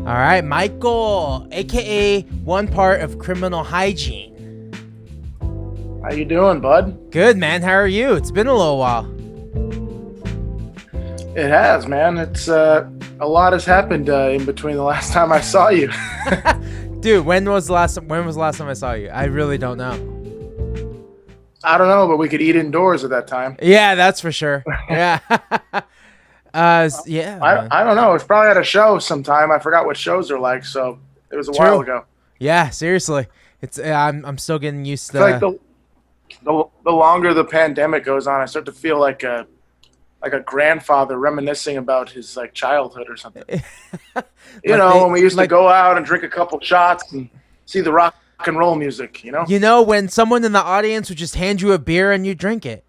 All right, Michael, aka one part of Criminal Hygiene. How you doing, bud? Good, man. How are you? It's been a little while. It has, man. It's a lot has happened in between the last time I saw you. Dude, when was the last time I saw you? I really don't know. I don't know, but we could eat indoors at that time. Yeah, that's for sure. Yeah. Yeah. I don't know. It's probably at a show sometime. I forgot what shows are like, so it was a while ago. Yeah, seriously. It's I'm still getting used to. It's like the longer the pandemic goes on, I start to feel like a grandfather reminiscing about his like childhood or something. When we used to go out and drink a couple shots and see the rock and roll music, when someone in the audience would just hand you a beer and you drink it.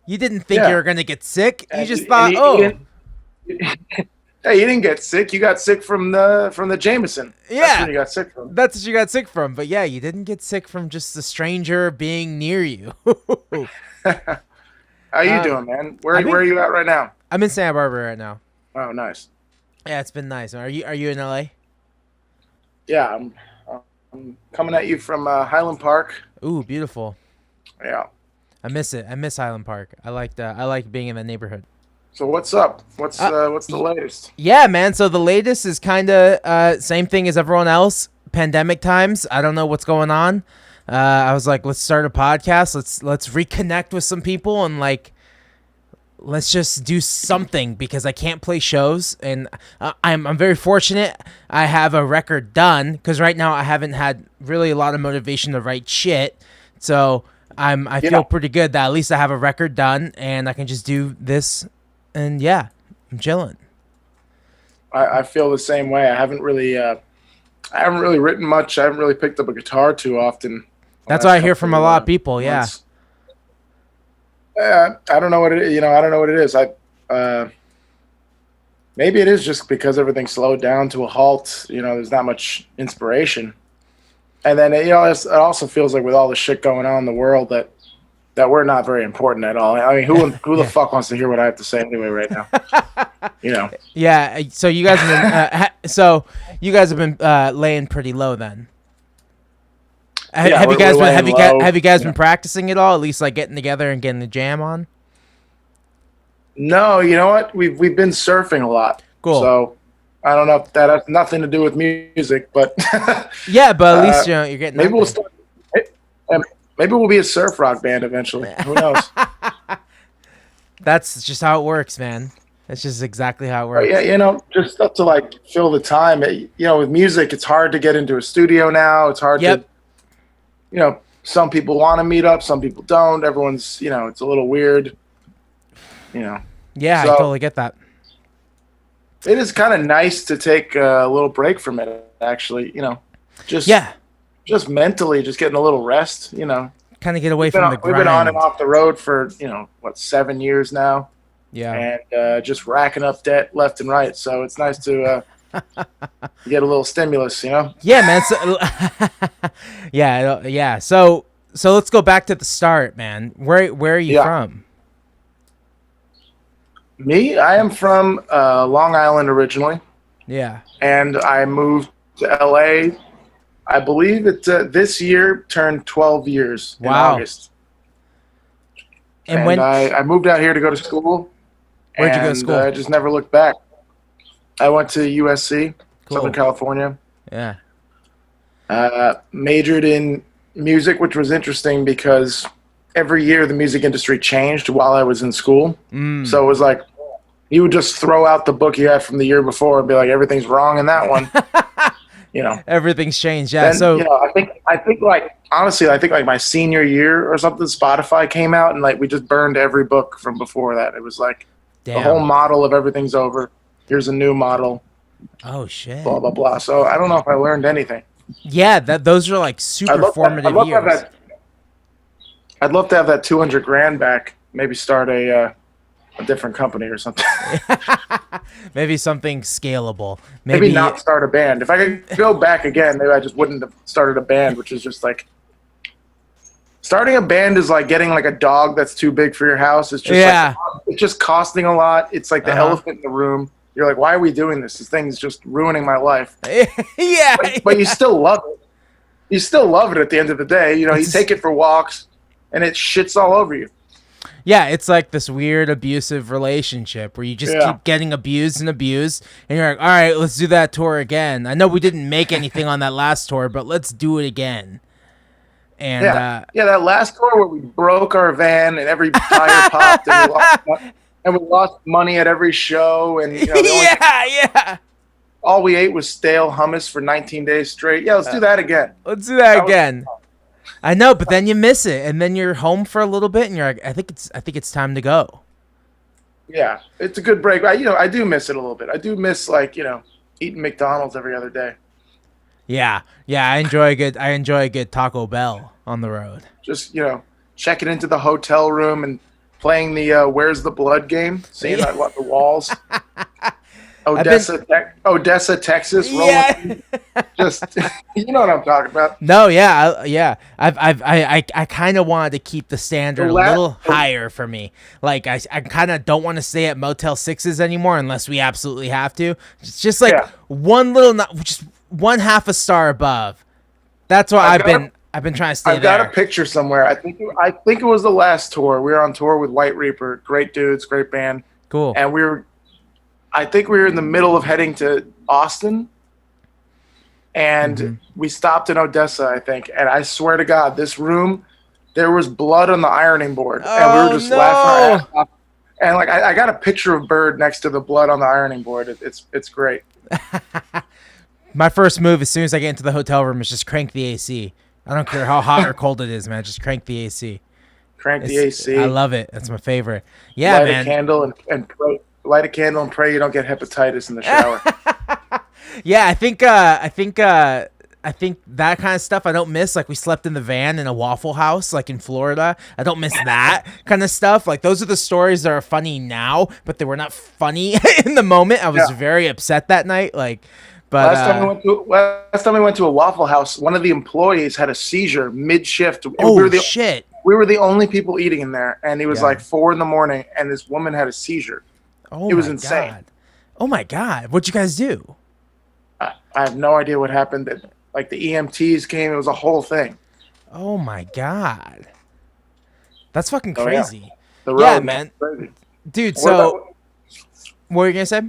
You didn't think you were going to get sick. You just thought, Hey, you didn't get sick. You got sick from the Jameson. Yeah. That's what you got sick from. That's what you got sick from. But yeah, you didn't get sick from just a stranger being near you. How you doing, man? Where are you at right now? I'm in Santa Barbara right now. Oh, nice. Yeah, it's been nice. Are you in LA? Yeah, I'm coming at you from Highland Park. Ooh, beautiful. Yeah. I miss it. I miss Highland Park. I like being in the neighborhood. So what's up? What's the latest? Yeah, man. So the latest is kind of same thing as everyone else. Pandemic times. I don't know what's going on. I was like, let's start a podcast. Let's reconnect with some people and like, let's just do something because I can't play shows and I'm very fortunate. I have a record done because right now I haven't had really a lot of motivation to write shit. So I feel pretty good that at least I have a record done and I can just do this. And yeah, I'm chilling. I feel the same way. I haven't really written much. I haven't really picked up a guitar too often. That's what I hear from a lot of people. Yeah. I don't know what it is. I don't know what it is. Maybe it is just because everything slowed down to a halt. There's not much inspiration. And then it also feels like with all the shit going on in the world that we're not very important at all. I mean, who the fuck wants to hear what I have to say anyway right now? Yeah. So you guys have been laying pretty low then. Have you guys been practicing at all? At least like getting together and getting the jam on. No, you know what? We've been surfing a lot. Cool. So I don't know if that has nothing to do with music, but yeah, but at least you're getting. Maybe we'll start. Maybe we'll be a surf rock band eventually. Who knows? That's just how it works, man. That's just exactly how it works. Yeah, just stuff to like fill the time. With music, it's hard to get into a studio now. It's hard to. Some people want to meet up, some people don't. Everyone's, it's a little weird. Yeah, so I totally get that. It is kind of nice to take a little break from it, actually. Just mentally, just getting a little rest. Kind of get away from the grind. We've been on and off the road for 7 years now. Yeah, and just racking up debt left and right. So it's nice to get a little stimulus, Yeah, man. So, yeah. So let's go back to the start, man. Where are you from? Me, I am from Long Island originally. Yeah. And I moved to LA. I believe it this year turned 12 years in August. And when I moved out here to go to school. Where'd you go to school? I just never looked back. I went to USC, Southern California. Yeah. Majored in music, which was interesting because every year the music industry changed while I was in school. So it was like you would just throw out the book you had from the year before and be like, everything's wrong in that one. Everything's changed. Yeah. Then, I think like honestly, I think like my senior year or something, Spotify came out and like we just burned every book from before that. It was like the whole model of everything's over. Here's a new model. Oh shit. Blah blah blah. So I don't know if I learned anything. Yeah, those are like super formative years. I'd love to have that $200,000 back. Maybe start a different company or something. Maybe something scalable. Maybe not start a band. If I could go back again, maybe I just wouldn't have started a band, which is just like starting a band is like getting like a dog that's too big for your house. It's just it's just costing a lot. It's like the elephant in the room. You're like, why are we doing this? This thing's just ruining my life. Yeah. But you still love it. You still love it at the end of the day. You know, you take it for walks, and it shits all over you. Yeah, it's like this weird abusive relationship where you just keep getting abused, and you're like, all right, let's do that tour again. I know we didn't make anything on that last tour, but let's do it again. And that last tour where we broke our van and every tire popped and we lost money at every show, and all we ate was stale hummus for 19 days straight. Yeah, let's do that again. Let's do that again. I know, but then you miss it, and then you're home for a little bit, and you're like, I think it's time to go. Yeah, it's a good break. I do miss it a little bit. I do miss eating McDonald's every other day. Yeah, I enjoy a good Taco Bell on the road. Just checking into the hotel room and playing the Where's the Blood game, seeing the walls. Odessa, Texas. Rolling. Just you know what I'm talking about. No, yeah. I kind of wanted to keep the standard a little higher for me. Like I kind of don't want to stay at Motel 6s anymore unless we absolutely have to. It's just like just 1/2 a star above. That's why I've been trying to stay there. I've got a picture somewhere. I think it was the last tour. We were on tour with White Reaper. Great dudes, great band. Cool. And I think we were in the middle of heading to Austin, and we stopped in Odessa, I think. And I swear to God, this room, there was blood on the ironing board, and we were just laughing our ass off. And I got a picture of Bird next to the blood on the ironing board. It's great. My first move, as soon as I get into the hotel room, is just crank the AC. I don't care how hot or cold it is, man. Just crank the AC. The AC. I love it. That's my favorite. Yeah, Light man. A candle and pray. Light a candle and pray you don't get hepatitis in the shower. Yeah, I think that kind of stuff I don't miss. Like we slept in the van in a Waffle House, like in Florida. I don't miss that kind of stuff. Like those are the stories that are funny now, but they were not funny in the moment. I was very upset that night. But last time we went to a Waffle House, one of the employees had a seizure mid-shift. Shit! We were the only people eating in there, and it was like 4 a.m, and this woman had a seizure. Oh, it was insane. God. Oh my God! What'd you guys do? I have no idea what happened. The EMTs came. It was a whole thing. Oh my God! That's fucking crazy. Yeah, man. Crazy. Dude, what were you gonna say?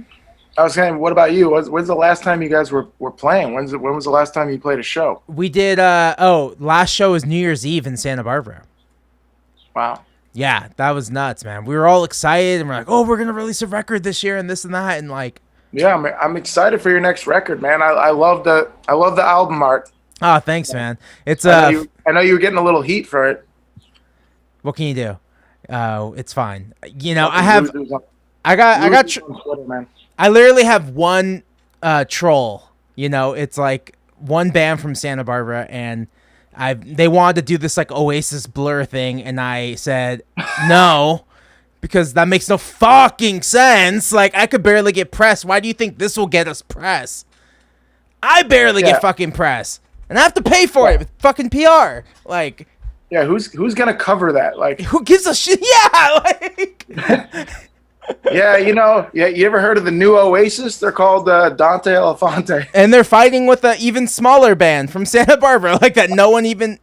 I was saying, what about you? When's the last time you guys were playing? When was the last time you played a show? We did. Last show was New Year's Eve in Santa Barbara. Wow. Yeah, that was nuts, man. We were all excited, and we're like, "Oh, we're gonna release a record this year, and this and that," and like. Yeah, I'm excited for your next record, man. I love the album art. Oh, thanks, man. It's I know you were getting a little heat for it. What can you do? It's fine. I literally have one troll. It's like one band from Santa Barbara, and they wanted to do this like Oasis Blur thing, and I said no, because that makes no fucking sense. Like I could barely get press. Why do you think this will get us press? I barely get fucking press, and I have to pay for it with fucking PR. Like, yeah, who's gonna cover that? Like, who gives a shit? Yeah, like. Yeah, you ever heard of the new Oasis? They're called Dante Elephante. And they're fighting with an even smaller band from Santa Barbara, like that nobody even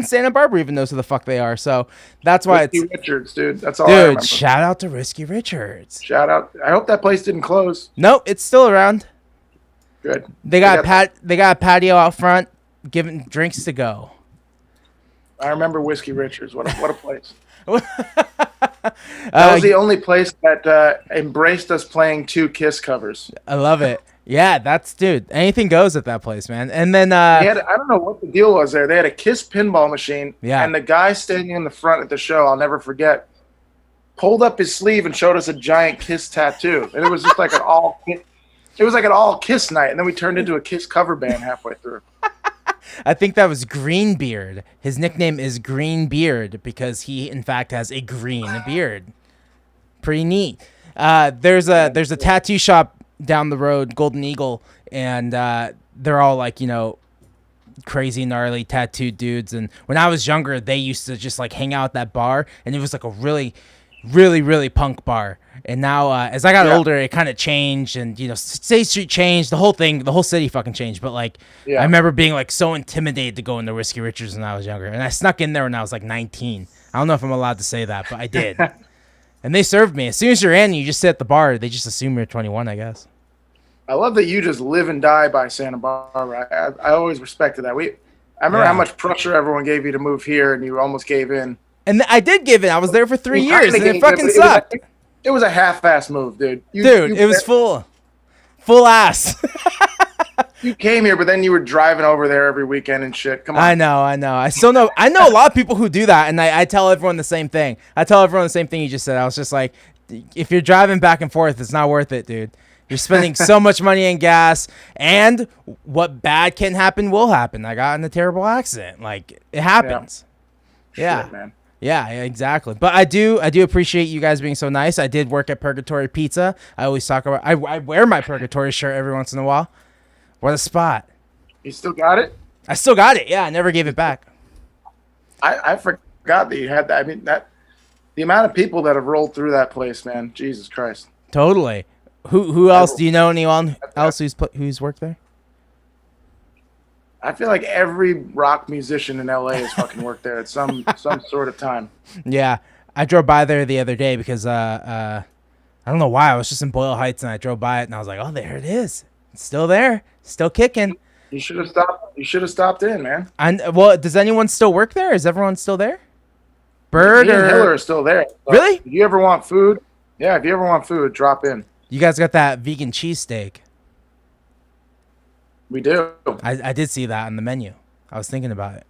Santa Barbara even knows who the fuck they are. So that's why Risky Richards, dude. That's all I remember. Dude, shout out to Risky Richards. Shout out. I hope that place didn't close. Nope, it's still around. Good. They got a patio out front giving drinks to go. I remember Whiskey Richards. What a place. That was the only place that embraced us playing 2 Kiss covers. I love it. Yeah, dude. Anything goes at that place, man. And then I don't know what the deal was there. They had a Kiss pinball machine, and the guy standing in the front at the show, I'll never forget, pulled up his sleeve and showed us a giant Kiss tattoo, and it was just like an all Kiss night, and then we turned into a Kiss cover band halfway through. I think that was Greenbeard. His nickname is Greenbeard because he, in fact, has a green beard. Pretty neat. There's a tattoo shop down the road, Golden Eagle, and they're all like, crazy, gnarly tattooed dudes. And when I was younger, they used to just like hang out at that bar, and it was like a really, really, really punk bar. And now, as I got Yeah. older, it kind of changed, and State Street changed, the whole thing, the whole city fucking changed. But like, I Yeah. remember being like so intimidated to go into Whiskey Richards when I was younger, and I snuck in there when I was like 19. I don't know if I'm allowed to say that, but I did. And they served me. As soon as you're in, you just sit at the bar. They just assume you're 21, I guess. I love that you just live and die by Santa Barbara. I always respected that. I remember Yeah. how much pressure everyone gave you to move here, and you almost gave in. And I did give it. I was there for 3 You years, kinda and it gave fucking in, but sucked. It was a half-ass move, dude. Dude, it was full ass. You came here, but then you were driving over there every weekend and shit. Come on. I know. I still know. I know a lot of people who do that, and I tell everyone the same thing. I tell everyone the same thing you just said. I was just like, if you're driving back and forth, it's not worth it, dude. You're spending so much money in gas, and what bad can happen will happen. I got in a terrible accident. Like, it happens. Yeah. Shit, man. Yeah, exactly. But I do appreciate you guys being so nice. I did work at Purgatory Pizza. I always talk about. I wear my Purgatory shirt every once in a while. What a spot! You still got it? I still got it. Yeah, I never gave it back. I forgot that you had that. I mean, the amount of people that have rolled through that place, man. Jesus Christ. Totally. Who else? Do you know anyone else who's worked there? I feel like every rock musician in LA has fucking worked there at some sort of time. Yeah, I drove by there the other day because I don't know why. I was just in Boyle Heights and I drove by it and I was like, oh, there it is. It's still there, still kicking. You should have stopped. You should have stopped in, man. And well, does anyone still work there? Is everyone still there? Bird Me and or Hiller are still there. So Really? If you ever want food, yeah. If you ever want food, drop in. You guys got that vegan cheesesteak? We do. I did see that on the menu. I was thinking about it.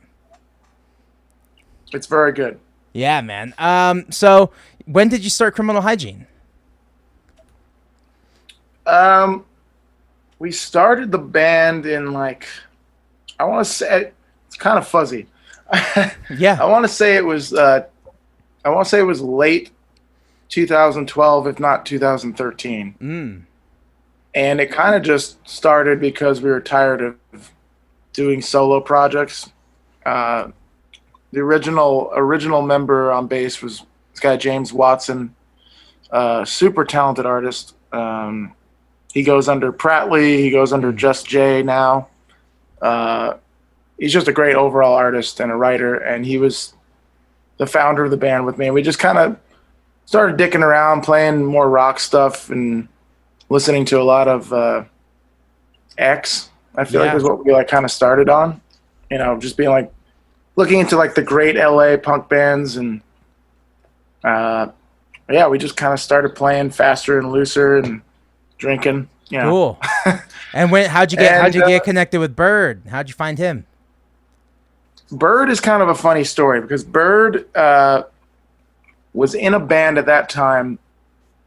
It's very good. Yeah, man. So when did you start Criminal Hygiene? We started the band in like, I want to say it's kind of fuzzy. Yeah. I want to say it was late 2012, if not 2013. And it kind of just started because we were tired of doing solo projects. The original member on bass was this guy James Watson, super talented artist. He goes under Prattley. He goes under Just Jay now. He's just a great overall artist and a writer, and he was the founder of the band with me. And we just kind of started dicking around, playing more rock stuff and listening to a lot of X. I feel like is what we like kind of started on. You know, just being like looking into like the great LA punk bands, and yeah, we just kind of started playing faster and looser and drinking. You know. Cool. And how'd you get connected with Bird? How'd you find him? Bird is kind of a funny story because Bird was in a band at that time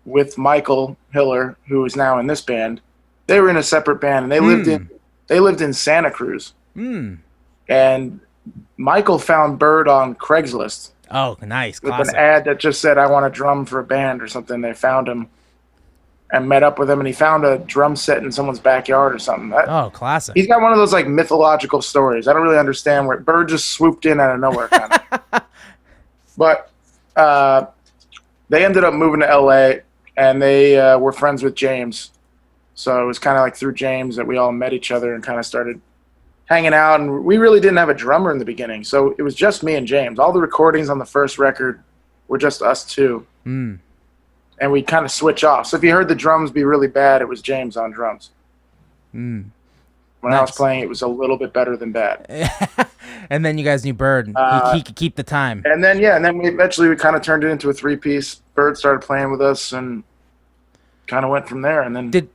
with Michael Hiller, who is now in this band. They were in a separate band, and they lived in Santa Cruz. And Michael found Bird on Craigslist. Oh, nice. With Classic. an ad that just said, I want to drum for a band or something. They found him and met up with him, and he found a drum set in someone's backyard or something. Oh, classic. He's got one of those like mythological stories. I don't really understand where Bird just swooped in out of nowhere. Kind of. But they ended up moving to LA, and they were friends with James. So it was kind of like through James that we all met each other and kind of started hanging out. And we really didn't have a drummer in the beginning. So it was just me and James. All the recordings on the first record were just us two. And we kind of switch off. So if you heard the drums be really bad, it was James on drums. When I was playing, it was a little bit better than bad. And then you guys knew Bird. He could keep the time. And then, yeah, and then we eventually kind of turned it into a three-piece. Bird started playing with us and kind of went from there. And then Did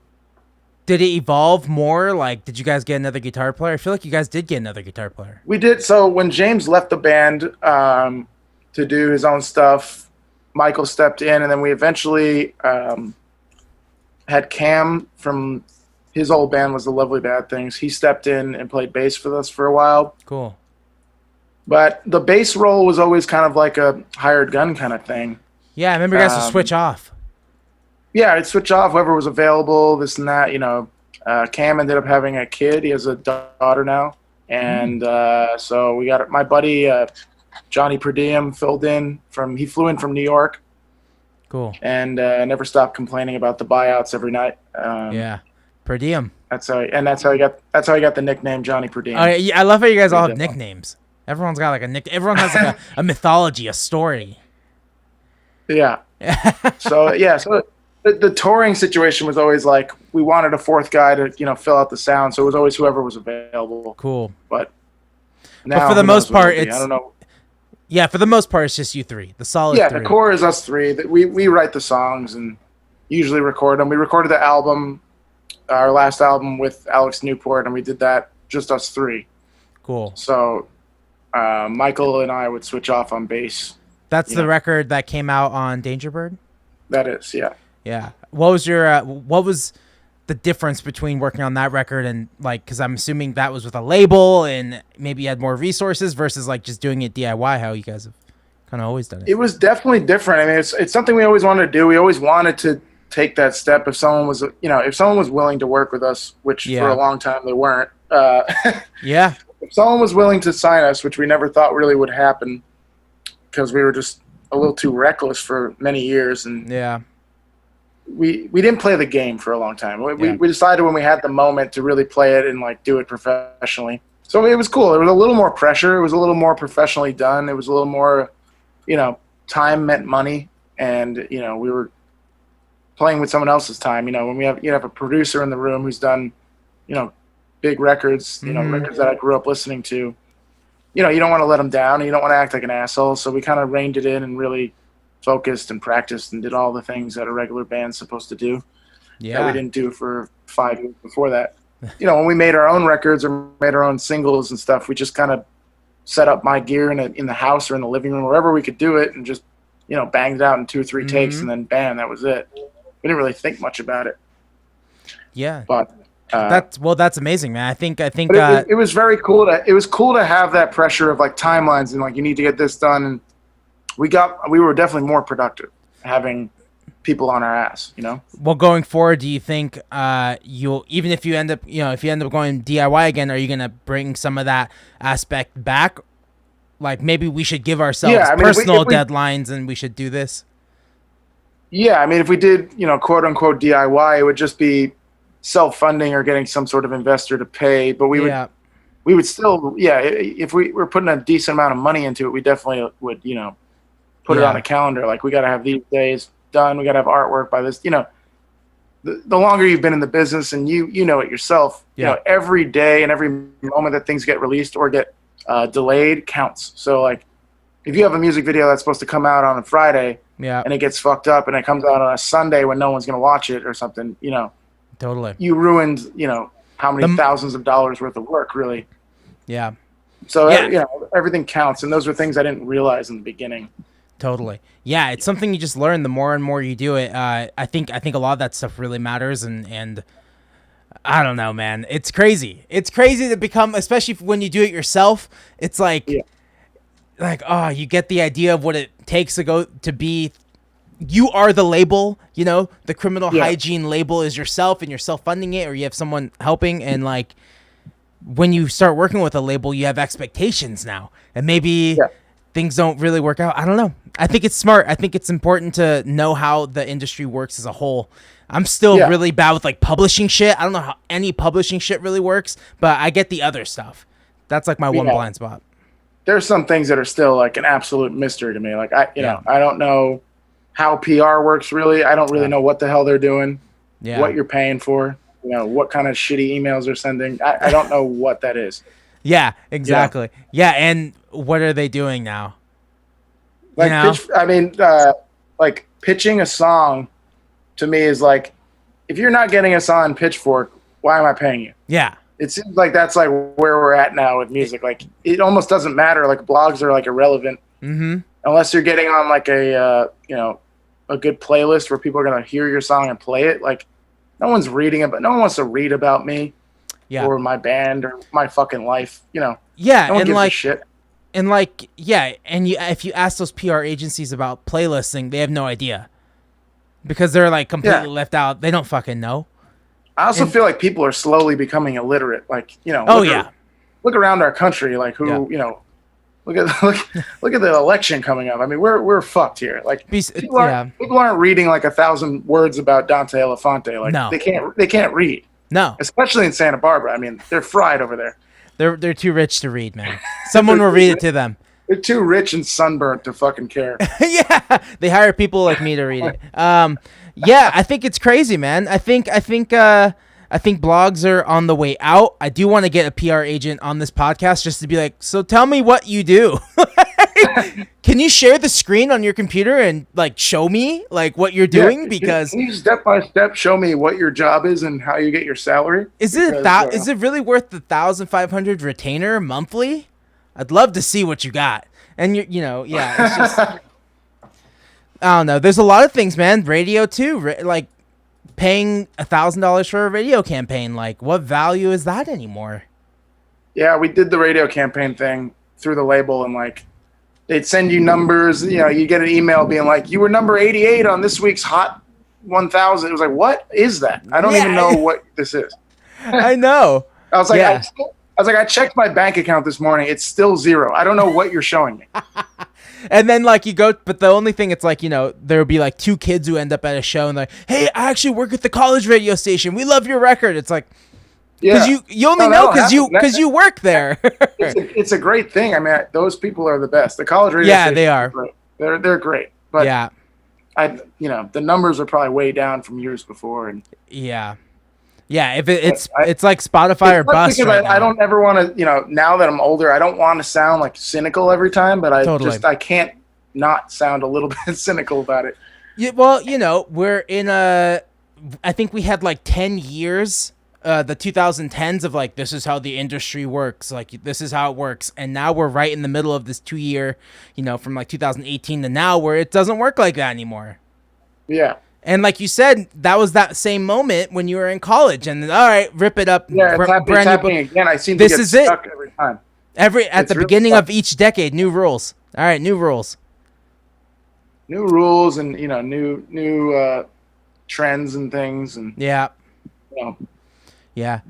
it evolve more? Like, did you guys get another guitar player? I feel like you guys did get another guitar player. We did. So when James left the band to do his own stuff, Michael stepped in, and then we eventually had Cam from his old band was the Lovely Bad Things. He stepped in and played bass for us for a while. Cool. But the bass role was always kind of like a hired gun kind of thing. Yeah, I remember you guys would switch off. Yeah, I'd switch off whoever was available, this and that. You know, Cam ended up having a kid. He has a daughter now. And so we got my buddy Johnny Per Diem filled in he flew in from New York Cool. and never stopped complaining about the buyouts every night. Yeah. Per diem. That's how I got the nickname Johnny Per Diem. Oh, yeah, I love how you guys all have nicknames. Everyone's got like a nick. Everyone has like a mythology, a story. Yeah. So the touring situation was always like we wanted a fourth guy to fill out the sound, so it was always whoever was available. Cool. But now for the most part, I don't know. Yeah, for the most part, it's just you three. The solid. Yeah, three. the core is us three. We write the songs and usually record them. We recorded the album, our last album with Alex Newport, and we did that just us three. Cool. So Michael and I would switch off on bass. That's the record that came out on Dangerbird? That is, yeah. Yeah. What was the difference between working on that record and like, because I'm assuming that was with a label and maybe you had more resources versus like just doing it DIY, how you guys have kind of always done it? It was definitely different. I mean, it's something we always wanted to do. We always wanted to take that step if someone was, if someone was willing to work with us, which for a long time they weren't. Yeah. If someone was willing to sign us, which we never thought really would happen because we were just a little too reckless for many years. And yeah. We didn't play the game for a long time. We decided when we had the moment to really play it and like do it professionally. So it was cool. It was a little more pressure. It was a little more professionally done. It was a little more, time meant money, and we were playing with someone else's time. When you have a producer in the room who's done, big records, records that I grew up listening to. You don't want to let them down, and you don't want to act like an asshole. So we kind of reined it in and really focused and practiced and did all the things that a regular band's supposed to do that we didn't do for 5 years before that. When we made our own records or made our own singles and stuff, we just kind of set up my gear in the house or in the living room, wherever we could do it, and just, banged it out in 2 or 3 takes, and then bam, that was it. We didn't really think much about it. Yeah. But that's amazing, man. I think it was very cool to have that pressure of like timelines and like you need to get this done, and we were definitely more productive having people on our ass, Well, going forward, do you think you'll, even if you end up going DIY again, are you going to bring some of that aspect back? Like maybe we should give ourselves personal deadlines and we should do this. Yeah. I mean, if we did, quote unquote DIY, it would just be self-funding or getting some sort of investor to pay, but we would still, if we were putting a decent amount of money into it, we definitely would, put it on a calendar. Like we got to have these days done. We got to have artwork by this. The longer you've been in the business and you know it yourself, every day and every moment that things get released or get delayed counts. So like if you have a music video that's supposed to come out on a Friday and it gets fucked up and it comes out on a Sunday when no one's going to watch it or something, totally. You ruined, how many thousands of dollars worth of work really. Yeah. So, everything counts. And those were things I didn't realize in the beginning. Totally. Yeah, it's something you just learn the more and more you do it. I think a lot of that stuff really matters, and I don't know, man. It's crazy. It's crazy to become, especially when you do it yourself. It's like, you get the idea of what it takes to be. You are the label, the Criminal Hygiene label is yourself, and you're self-funding it, or you have someone helping, and like when you start working with a label, you have expectations now, and maybe things don't really work out. I don't know. I think it's smart. I think it's important to know how the industry works as a whole. I'm still really bad with like publishing shit. I don't know how any publishing shit really works, but I get the other stuff. That's like my one blind spot. There's some things that are still like an absolute mystery to me. Like I don't know how PR works really. I don't really know what the hell they're doing, what you're paying for, what kind of shitty emails they're sending. I don't know what that is. Yeah, exactly. Yeah, and what are they doing now? Like, pitching a song to me is like, if you're not getting us on Pitchfork, why am I paying you? Yeah. It seems like that's like where we're at now with music. Like, it almost doesn't matter. Like, blogs are like irrelevant unless you're getting on like a good playlist where people are gonna hear your song and play it. Like, no one wants to read about me. Or my band or my fucking life, Yeah, no one gives a shit. And like, if you ask those PR agencies about playlisting, they have no idea because they're like completely left out. They don't fucking know. I also feel like people are slowly becoming illiterate. Like, look around our country, like who, Look at the election coming up. I mean, we're fucked here. Like people aren't reading like 1,000 words about Dante Elephante. Like No. they can't read. No, Especially in Santa Barbara. I mean, they're fried over there. they're too rich to read, man. Someone will read it to them. They're too rich and sunburnt to fucking care. Yeah, they hire people like me to read it. Yeah, I think it's crazy, man. I think blogs are on the way out. I do want to get a PR agent on this podcast just to be like, so tell me what you do. Can you share the screen on your computer and like show me like what you're doing? Because can you step by step show me what your job is and how you get your salary? Is it really worth the 1,500 retainer monthly? I'd love to see what you got. And it's just I don't know. There's a lot of things, man. Radio too, like paying $1,000 for a radio campaign. Like, what value is that anymore? Yeah, we did the radio campaign thing through the label, and like they'd send you numbers. You get an email being like, "You were number 88 on this week's Hot 1000." It was like, what is that? I don't even know what this is. I know. I was like, I checked my bank account this morning. It's still zero. I don't know what you're showing me. And then like you go, but the only thing it's like, there'll be like two kids who end up at a show and like, hey, I actually work at the college radio station. We love your record. It's like, because you only know because you work there. It's a great thing. I mean, those people are the best. The college radio station, they are. They're great. But yeah, the numbers are probably way down from years before. And yeah. If it's like Spotify or bust. Because I don't ever want to, now that I'm older, I don't want to sound like cynical every time, but I can't not sound a little bit cynical about it. Yeah, well, we're in I think we had like 10 years, the 2010s of like, this is how the industry works. Like, this is how it works. And now we're right in the middle of this 2-year, from like 2018 to now where it doesn't work like that anymore. Yeah. And like you said, that was that same moment when you were in college. And then, all right, rip it up. Yeah, it's happening again. I seem to get stuck every time. At the beginning of each decade, new rules. All right, new rules. New rules and, new trends and things. And yeah. Yeah.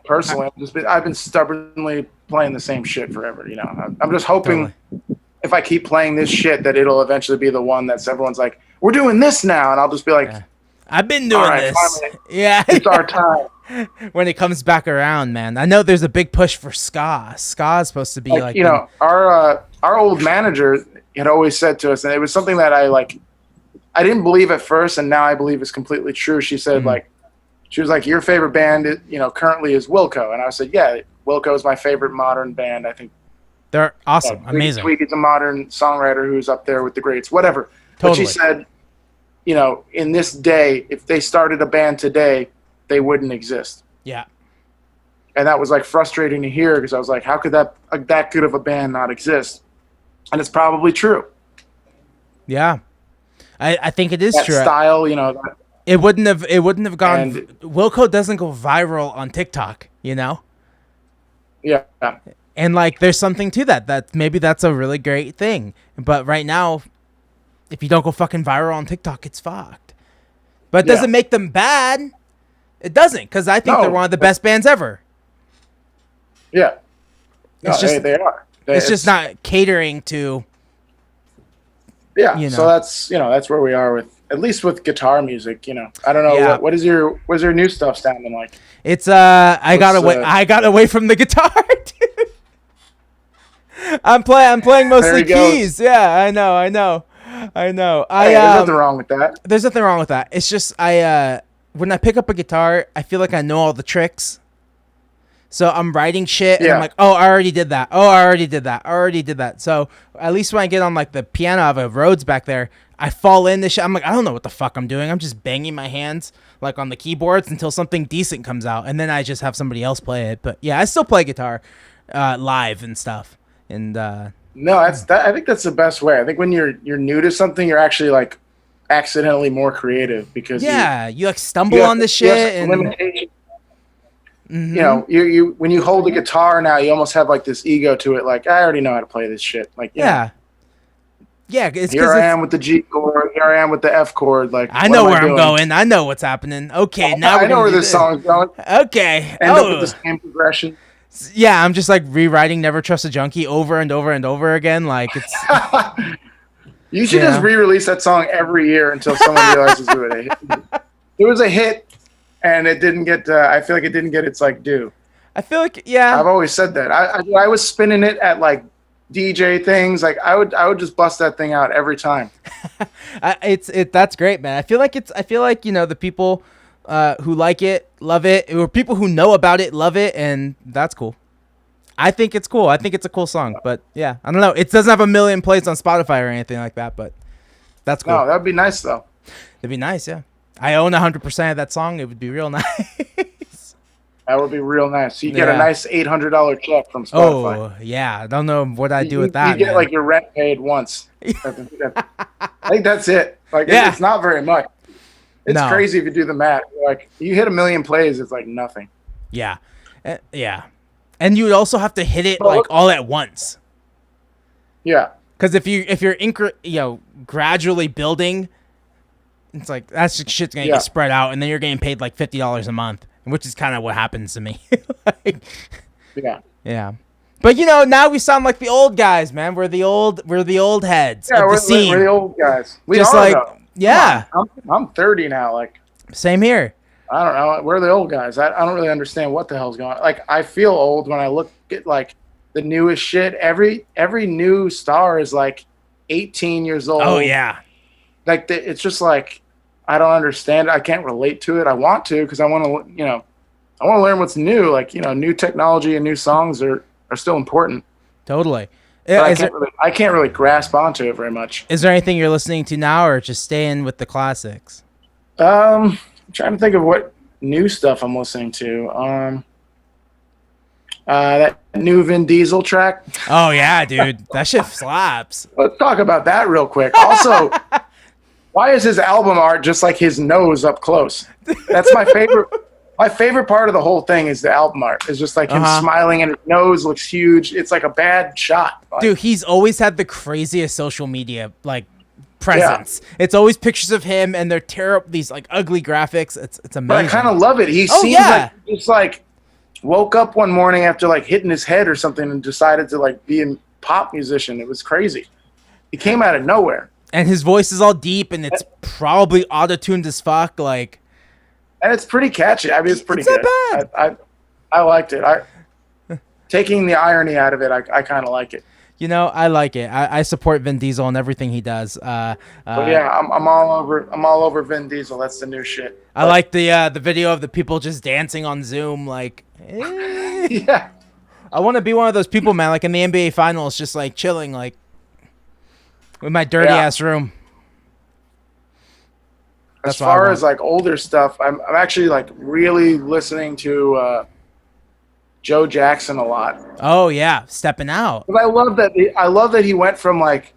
Personally, I've been stubbornly playing the same shit forever. I'm just hoping if I keep playing this shit that it'll eventually be the one that's everyone's like, we're doing this now, and I'll just be like, I've been doing this. Finally, it's our time. When it comes back around, man. I know there's a big push for ska. Ska is supposed to be like our old manager had always said to us, and it was something that I didn't believe at first, and now I believe is completely true. She said she was like, your favorite band, currently is Wilco, and I said, yeah, Wilco is my favorite modern band. I think they're awesome, amazing. Tweaky's a modern songwriter who's up there with the greats, whatever. Totally. But she said, in this day, if they started a band today, they wouldn't exist. Yeah. And that was like frustrating to hear because I was like, how could that good of a band not exist? And it's probably true. Yeah. I think it is true. Style, it wouldn't have gone. Wilco doesn't go viral on TikTok, Yeah. And like, there's something to that maybe that's a really great thing. But right now, if you don't go fucking viral on TikTok, it's fucked. But it doesn't make them bad. It doesn't, because I think they're one of the best bands ever. Yeah. It's just, they are. It's just not catering to. Yeah. So that's where we are with, at least with guitar music. I don't know what is your new stuff sounding like. It's I got away from the guitar, dude. I'm playing mostly keys. Yeah, I know. There's nothing wrong with that. There's nothing wrong with that. It's just when I pick up a guitar, I feel like I know all the tricks. So I'm writing shit and I'm like, oh, I already did that. Oh, I already did that. So at least when I get on like the piano, I have a Rhodes back there, I fall into shit. I'm like, I don't know what the fuck I'm doing. I'm just banging my hands like on the keyboards until something decent comes out, and then I just have somebody else play it. But yeah, I still play guitar live and stuff. And no, I think that's the best way. I think when you're new to something, you're actually like accidentally more creative because you like stumble on the shit and limitation. Mm-hmm. You when you hold a guitar now, you almost have like this ego to it. Like, I already know how to play this shit. Like, yeah. Here I am with the G chord. Here I am with the F chord. Like, I know where I'm going. I know what's happening. Okay, now I know where this song's going. Okay, End up with the same progression. Yeah, I'm just like rewriting "Never Trust a Junkie" over and over and over again. Like it's You should just re-release that song every year until someone realizes it was a hit, and it didn't get. I feel like it didn't get its like due. I feel like I've always said that. I was spinning it at like DJ things. Like I would just bust that thing out every time. That's great, man. I feel like the people who like it love it, or people who know about it love it, and that's cool. I think it's cool. I think it's a cool song, but yeah, I don't know. It doesn't have a million plays on Spotify or anything like that, but that's cool. No, that'd be nice though. It'd be nice, yeah. I own 100% of that song. It would be real nice. That would be real nice. You get a nice $800 check from Spotify. Oh yeah, I don't know what I'd do with that. You get like your rent paid once. I think that's it. Like it's not very much. It's crazy if you do the math. Like you hit 1 million plays, it's like nothing. Yeah, yeah. And you would also have to hit it like all at once. Yeah. Because if you're gradually building, it's like that shit's gonna get spread out, and then you're getting paid like $50 a month, which is kind of what happens to me. Yeah. But now we sound like the old guys, man. We're the old heads of the scene. We're the old guys. We just are, like though. Yeah. I'm 30 now. Like same here. I don't know. We're the old guys. I don't really understand what the hell's going on. Like, I feel old when I look at, like, the newest shit. Every new star is, like, 18 years old. Oh, yeah. Like, it's just, like, I don't understand. I can't relate to it. I want to because I want to, I want to learn what's new. Like, new technology and new songs are still important. Totally. I can't really grasp onto it very much. Is there anything you're listening to now or just staying with the classics? I'm trying to think of what new stuff I'm listening to. That new Vin Diesel track. Oh yeah, dude, that shit slaps. Let's talk about that real quick. Also, why is his album art just like his nose up close? That's my favorite. My favorite part of the whole thing is the album art. It's just like him smiling and his nose looks huge. It's like a bad shot. Dude, he's always had the craziest social media presence. Yeah. It's always pictures of him and they're terrible, these like ugly graphics. It's amazing. But I kind of love it. He seems like he just like woke up one morning after like hitting his head or something and decided to like be a pop musician. It was crazy. He came out of nowhere. And his voice is all deep and it's probably auto-tuned as fuck. Like, and it's pretty catchy. I mean, it's pretty good. Not bad. I liked it. Taking the irony out of it, I kind of like it. I like it. I support Vin Diesel and everything he does. But yeah, I'm all over Vin Diesel. That's the new shit. I like the video of the people just dancing on Zoom. Like, yeah. I want to be one of those people, man. Like in the NBA Finals, just like chilling, like with my dirty ass room. As far as like older stuff, I'm actually like really listening to Joe Jackson a lot. Oh yeah, stepping out. But I love that he went from like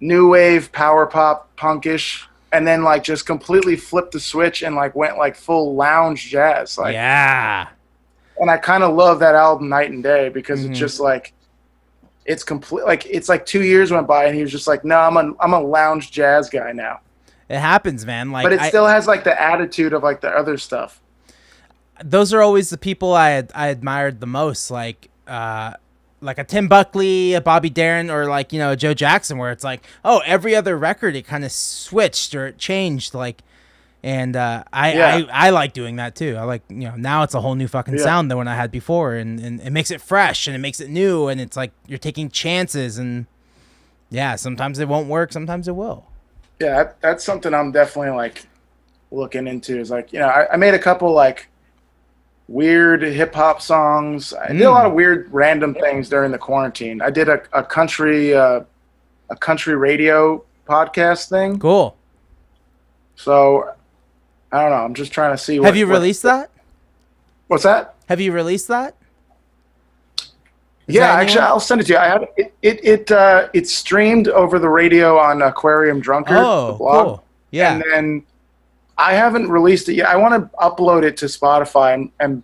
new wave, power pop, punkish, and then like just completely flipped the switch and like went like full lounge jazz. Like yeah. And I kind of love that album Night and Day because it's just like it's complete. Like it's like 2 years went by and he was just like, no, I'm a lounge jazz guy now. It happens, man. Like, but it still has like the attitude of like the other stuff. Those are always the people I admired the most, like a Tim Buckley, a Bobby Darin, or like a Joe Jackson, where it's like, oh, every other record it kind of switched or it changed, like, and I like doing that too. I like now it's a whole new fucking sound than what I had before, and it makes it fresh and it makes it new, and it's like you're taking chances, and sometimes it won't work, sometimes it will. Yeah, that's something I'm definitely like looking into. Is like I made a couple like weird hip hop songs. I did a lot of weird random things during the quarantine. I did a country radio podcast thing. Cool. So I don't know. I'm just trying to see. Have you released that? What's that? Have you released that? Yeah, actually, I'll send it to you. I have it's streamed over the radio on Aquarium Drunkard, the blog. Cool. Yeah. And then I haven't released it yet. I want to upload it to Spotify, and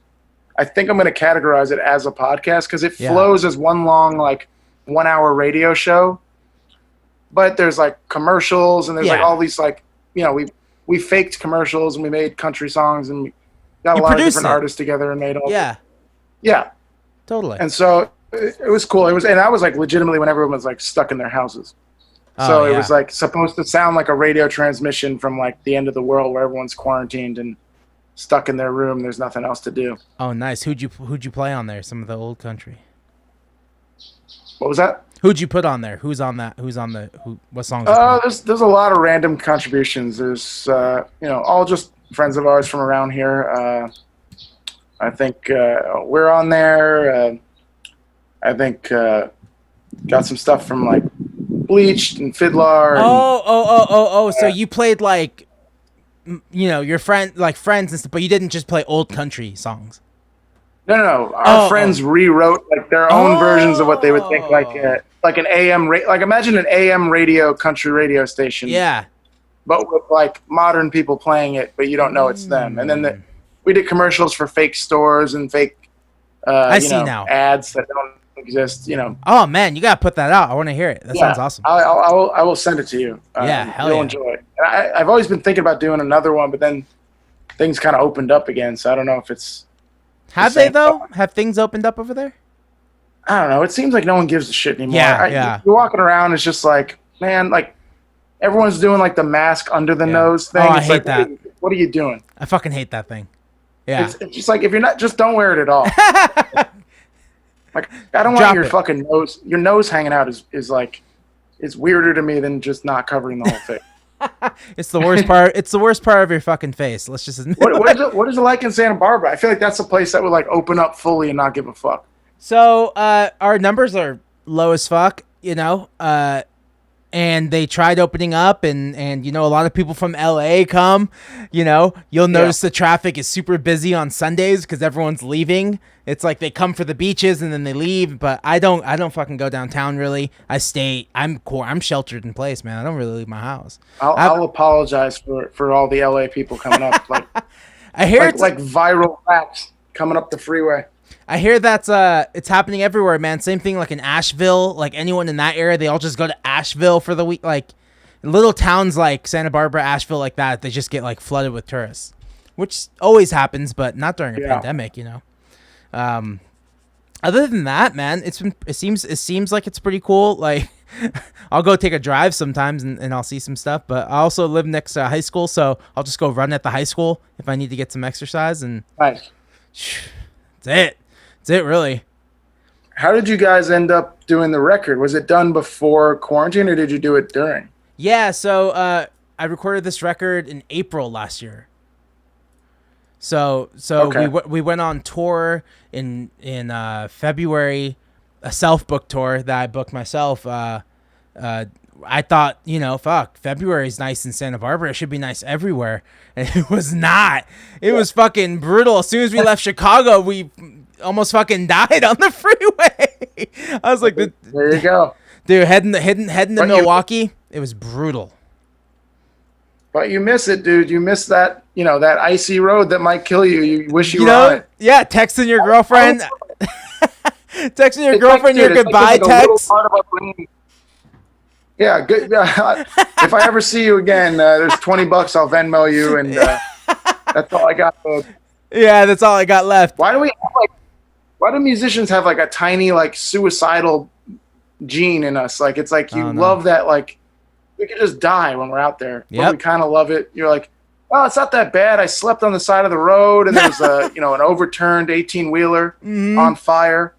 I think I'm going to categorize it as a podcast because it flows as one long, like, 1 hour radio show. But there's, like, commercials, and there's, like, all these, like, we faked commercials, and we made country songs, and we got a lot of different artists together and made all. Yeah. Yeah. Totally. And so it was cool. And I was like legitimately when everyone was like stuck in their houses. Oh, So it yeah. was like supposed to sound like a radio transmission from like the end of the world where everyone's quarantined and stuck in their room. There's nothing else to do. Oh, nice. Who'd you play on there? Some of the old country. What was that? Who'd you put on there? Who's on that? What songs? There's a lot of random contributions. There's all just friends of ours from around here. I think we're on there. I think got some stuff from like Bleached and Fiddler. Oh. So you played like, your friends and stuff, but you didn't just play old country songs. No. Our friends rewrote like their own versions of what they would think like an AM like imagine an AM radio country radio station. Yeah. But with like modern people playing it, but you don't know it's them. And then we did commercials for fake stores and fake now ads that don't exist. Oh man, you gotta put that out. I want to hear it. That sounds awesome. I will send it to you. You'll enjoy it. And I've always been thinking about doing another one, but then things kind of opened up again, so I don't know if it's. Have they though? Have things opened up over there? I don't know. It seems like no one gives a shit anymore. Yeah. You're walking around, it's just like, man, like everyone's doing like the mask under the nose thing. I it's hate like, that. What are you doing? I fucking hate that thing. Yeah. It's just like if you're not, just don't wear it at all. Like I don't want your fucking nose. Your nose hanging out is like, it's weirder to me than just not covering the whole face. It's the worst part. It's the worst part of your fucking face. Let's just admit. What is it like in Santa Barbara? I feel like that's a place that would like open up fully and not give a fuck. So our numbers are low as fuck, and they tried opening up, and a lot of people from LA come. You'll notice the traffic is super busy on Sundays because everyone's leaving. It's like they come for the beaches and then they leave. But I don't fucking go downtown really. I stay. I'm sheltered in place, man. I don't really leave my house. I'll apologize for all the LA people coming up. Like I hear it's like viral facts coming up the freeway. I hear that's it's happening everywhere, man. Same thing like in Asheville. Like anyone in that area, they all just go to Asheville for the week. Like little towns like Santa Barbara, Asheville, like that, they just get like flooded with tourists, which always happens, but not during a pandemic, Other than that, man, it seems like it's pretty cool. Like I'll go take a drive sometimes and I'll see some stuff. But I also live next to a high school, so I'll just go run at the high school if I need to get some exercise. And nice. That's it, really. How did you guys end up doing the record? Was it done before quarantine or did you do it during? Yeah, so I recorded this record in April last year. So okay. we went on tour in February, a self-booked tour that I booked myself. I thought, February's nice in Santa Barbara. It should be nice everywhere. And it was not. It was fucking brutal. As soon as we left Chicago, we almost fucking died on the freeway. I was like, there you go. Dude, heading to Milwaukee, it was brutal. But you miss it, dude. You miss that, that icy road that might kill you. You wish you were on it. Yeah, texting your girlfriend. Texting your girlfriend your goodbye text. Yeah, good. If I ever see you again, there's $20. I'll Venmo you, and that's all I got. Yeah, that's all I got left. Why do musicians have like a tiny like suicidal gene in us? Like it's like you love that, like we could just die when we're out there. But we kind of love it. You're like, oh, it's not that bad. I slept on the side of the road, and there was an overturned 18-wheeler on fire.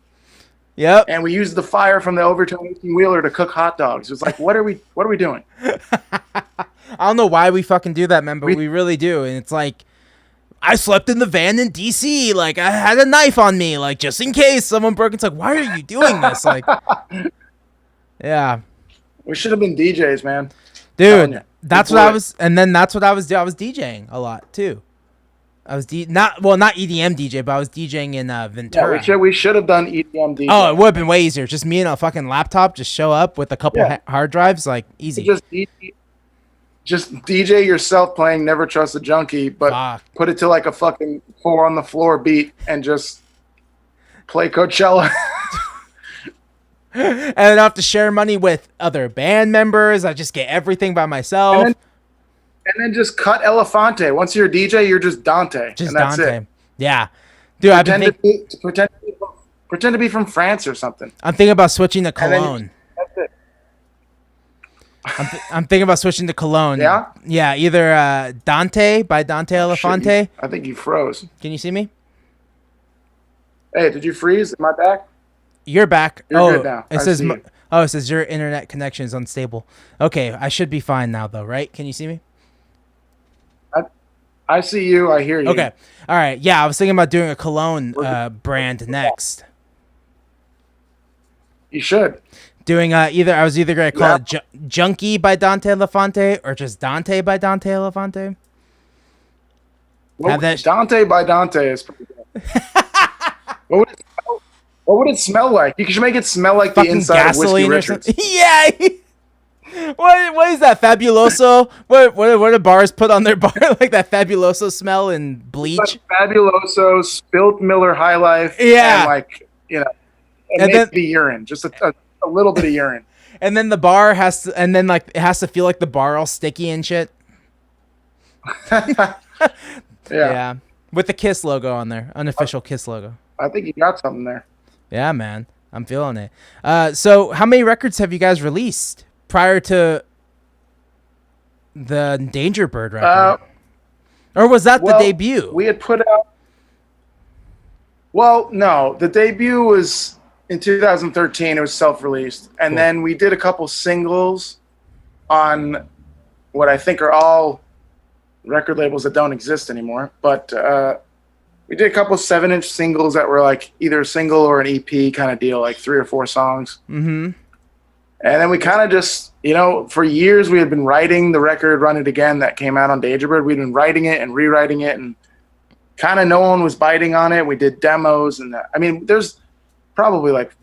Yep. And we used the fire from the overturned 18-wheeler to cook hot dogs. It was like, what are we doing? I don't know why we fucking do that, man, but we really do. And it's like, I slept in the van in DC. Like, I had a knife on me, like, just in case someone broke. It's like, why are you doing this? Like, yeah. We should have been DJs, man. Dude, that's what I was. And then that's what I was doing. I was DJing a lot, too. I was not EDM DJ, but I was DJing in Ventura. Yeah, we should have done EDM DJ. Oh, it would have been way easier. Just me and a fucking laptop, just show up with a couple hard drives, like easy. Just DJ yourself playing Never Trust a Junkie, but put it to like a fucking 4 on the floor beat and just play Coachella. And I don't have to share money with other band members. I just get everything by myself. And then just cut Elephante. Once you're a DJ, you're just Dante. Just and that's Dante. It. Yeah. Dude, pretend to Pretend to be from France or something. I'm thinking about switching to And then Cologne. that's it. I'm thinking about switching to Cologne. Yeah? Yeah, either Dante by Dante Elephante. I think you froze. Can you see me? Hey, did you freeze? Am I back? You're back. You're good now. It I says see you. it says your internet connection is unstable. Okay, I should be fine now though, right? Can you see me? I see you. I hear you. Okay. All right. Yeah, I was thinking about doing a Cologne brand next. You should. Doing I was either gonna call it Junkie by Dante Elephante or just Dante by Dante Elephante. Dante by Dante is pretty good. What would it smell like? You should make it smell like the inside of Whiskey Richards. Yeah. What is that Fabuloso? What do bars put on their bar like that Fabuloso smell and bleach? Like Fabuloso, spilt Miller High Life, yeah, and and then the urine, just a little bit of urine. And then the bar has to, and then it has to feel like the bar all sticky and shit. Yeah, with the Kiss logo on there, unofficial Kiss logo. I think you got something there. Yeah, man, I'm feeling it. So how many records have you guys released prior to the Dangerbird record? Or was that the debut? We had put out... Well, no. The debut was in 2013. It was self-released. And then we did a couple singles on what I think are all record labels that don't exist anymore. But we did a couple 7-inch singles that were like either a single or an EP kind of deal, like 3 or 4 songs. Mm-hmm. And then we kind of just, for years we had been writing the record Run It Again that came out on Dangerbird. We'd been writing it and rewriting it, and kind of no one was biting on it. We did demos, and there's probably like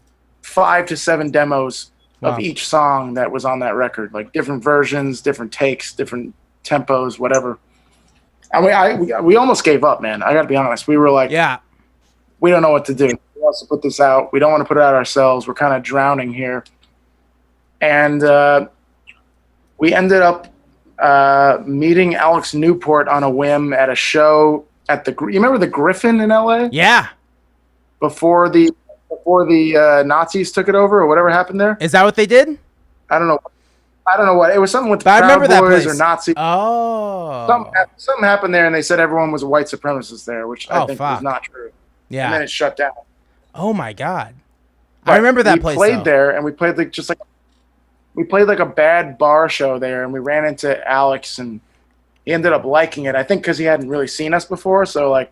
5 to 7 demos of each song that was on that record, like different versions, different takes, different tempos, whatever. And we almost gave up, man. I got to be honest. We were like, we don't know what to do. We want to put this out. We don't want to put it out ourselves. We're kind of drowning here. And we ended up meeting Alex Newport on a whim at a show at you remember the Griffin in LA? Yeah. Before the Nazis took it over or whatever happened there. Is that what they did? I don't know what. It was something with the Proud Boys or Nazi. Oh. Something happened there, and they said everyone was a white supremacist there, which I think was not true. Yeah. And then it shut down. Oh my God. I remember that place. We played there, and we played like a bad bar show there, and we ran into Alex, and he ended up liking it. I think because he hadn't really seen us before, so it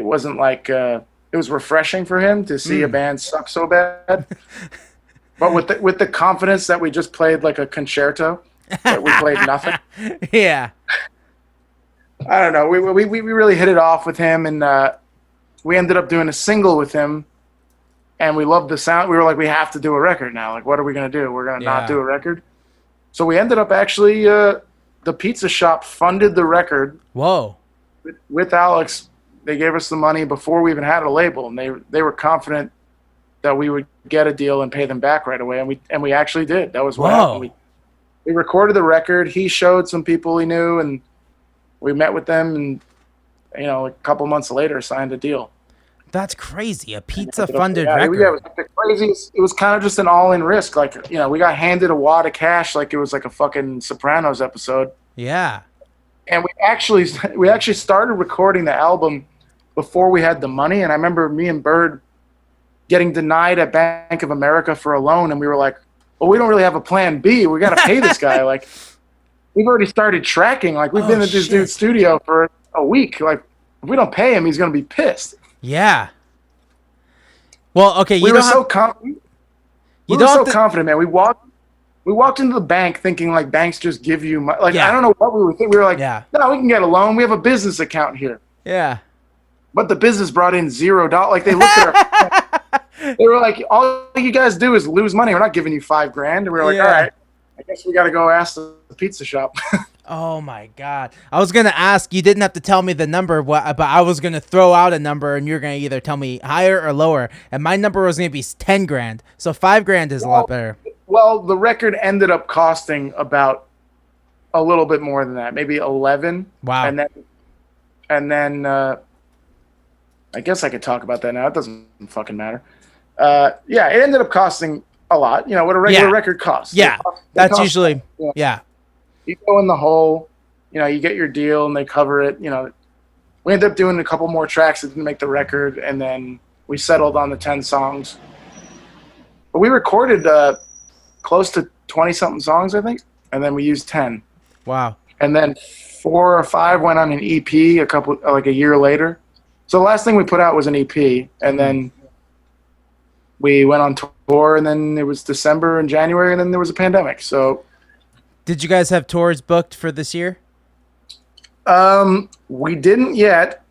wasn't it was refreshing for him to see a band suck so bad. But with the confidence that we just played like a concerto, that we played nothing. Yeah. I don't know. We really hit it off with him, and we ended up doing a single with him. And we loved the sound. We were like, we have to do a record now. Like, what are we going to do? We're going to not do a record? So we ended up actually, the pizza shop funded the record. Whoa. With Alex. They gave us the money before we even had a label. And they were confident that we would get a deal and pay them back right away. And we actually did. That was what happened. We recorded the record. He showed some people he knew, and we met with them. And, a couple months later, signed a deal. That's crazy. A pizza-funded record. Yeah, it was the craziest. It was kind of just an all-in risk. We got handed a wad of cash like it was like a fucking Sopranos episode. Yeah. And we actually started recording the album before we had the money. And I remember me and Bird getting denied at Bank of America for a loan, and we were like, well, we don't really have a plan B. We got to pay this guy. We've already started tracking. We've been at this dude's studio for a week. If we don't pay him, he's going to be pissed. Yeah. Well, okay. We were so confident, man. We walked into the bank thinking banks just give you money. I don't know what we were thinking. We were like, no, we can get a loan. We have a business account here. Yeah. But the business brought in $0. They looked at our, they were like, all you guys do is lose money. We're not giving you $5,000. And we were like, all right, I guess we got to go ask the pizza shop. Oh my God. I was going to ask, you didn't have to tell me the number, but I was going to throw out a number and you're going to either tell me higher or lower. And my number was going to be $10,000. So $5,000 is a lot better. Well, the record ended up costing about a little bit more than that, maybe 11. Wow. And then I guess I could talk about that now. It doesn't fucking matter. Yeah, it ended up costing a lot. You know what a regular record costs. Yeah, that's usually yeah. You go in the hole, you know, you get your deal and they cover it. You know, we ended up doing a couple more tracks that didn't make the record, and then we settled on the 10 songs. But we recorded close to 20-something songs, I think, and then we used 10. Wow. And then 4 or 5 went on an EP a year later. So the last thing we put out was an EP, and then we went on tour, and then it was December and January, and then there was a pandemic. So, did you guys have tours booked for this year? We didn't yet,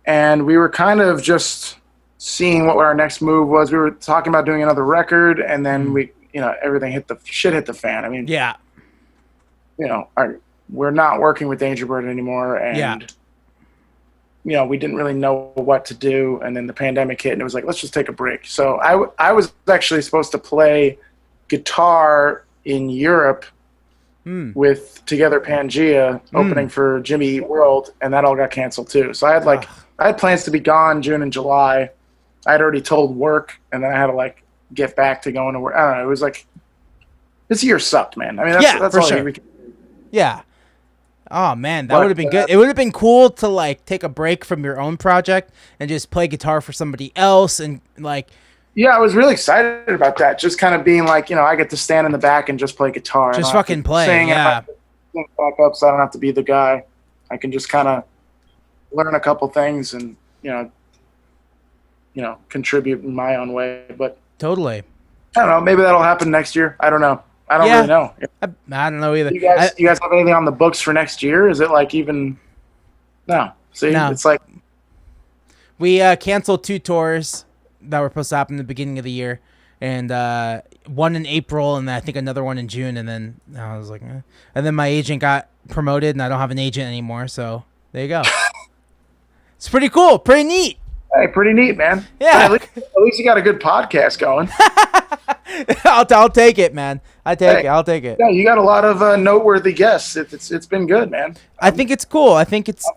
and we were kind of just seeing what our next move was. We were talking about doing another record, and then everything hit the fan. I mean, yeah, we're not working with Dangerbird anymore, and we didn't really know what to do. And then the pandemic hit, and it was like, let's just take a break. So I was actually supposed to play guitar in Europe with Together Pangea opening for Jimmy Eat World, and that all got canceled too. So I had plans to be gone June and July. I had already told work, and then I had to get back to going to work. I don't know. It was like, this year sucked, man. I mean, that's for all sure. we can. Yeah. Oh man, that would have been good. It would have been cool to take a break from your own project and just play guitar for somebody else and Yeah, I was really excited about that. Just kind of being I get to stand in the back and just play guitar. Just fucking play, yeah. Sing back up, so I don't have to be the guy. I can just kind of learn a couple things and contribute in my own way. But totally, I don't know. Maybe that'll happen next year. I don't know. I don't really know. I don't know either. You guys have anything on the books for next year? Is it even? No. See, no. It's like we canceled 2 tours that were supposed to happen in the beginning of the year, and one in April, and I think another one in June, and then I was like, and then my agent got promoted, and I don't have an agent anymore. So there you go. It's pretty cool, pretty neat. Hey, pretty neat, man. Yeah. At least you got a good podcast going. I'll take it, man. I'll take it. Yeah, you got a lot of noteworthy guests. It's been good, man. I think it's cool. I think it's.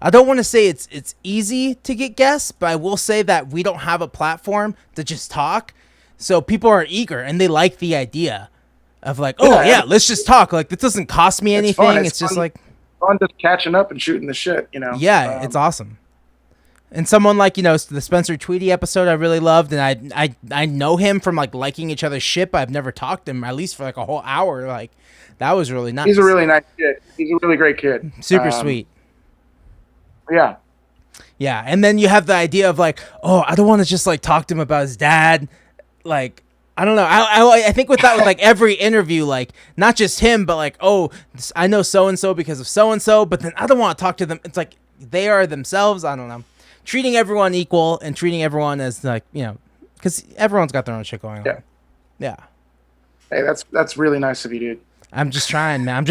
I don't want to say it's easy to get guests, but I will say that we don't have a platform to just talk, so people are eager and they like the idea of let's just talk. This doesn't cost me anything. It's just fun just catching up and shooting the shit. Yeah, it's awesome. And someone the Spencer Tweedy episode I really loved, and I know him from liking each other's shit, but I've never talked to him at least for a whole hour. That was really nice. He's a really nice kid. He's a really great kid. Super sweet. Yeah. Yeah, and then you have the idea of I don't want to just talk to him about his dad. I don't know. I think with that with every interview, not just him, but I know so and so because of so and so, but then I don't want to talk to them. It's they are themselves. I don't know. Treating everyone equal and treating everyone as because everyone's got their own shit going on. Yeah. Hey, that's really nice of you, dude. I'm just trying, man.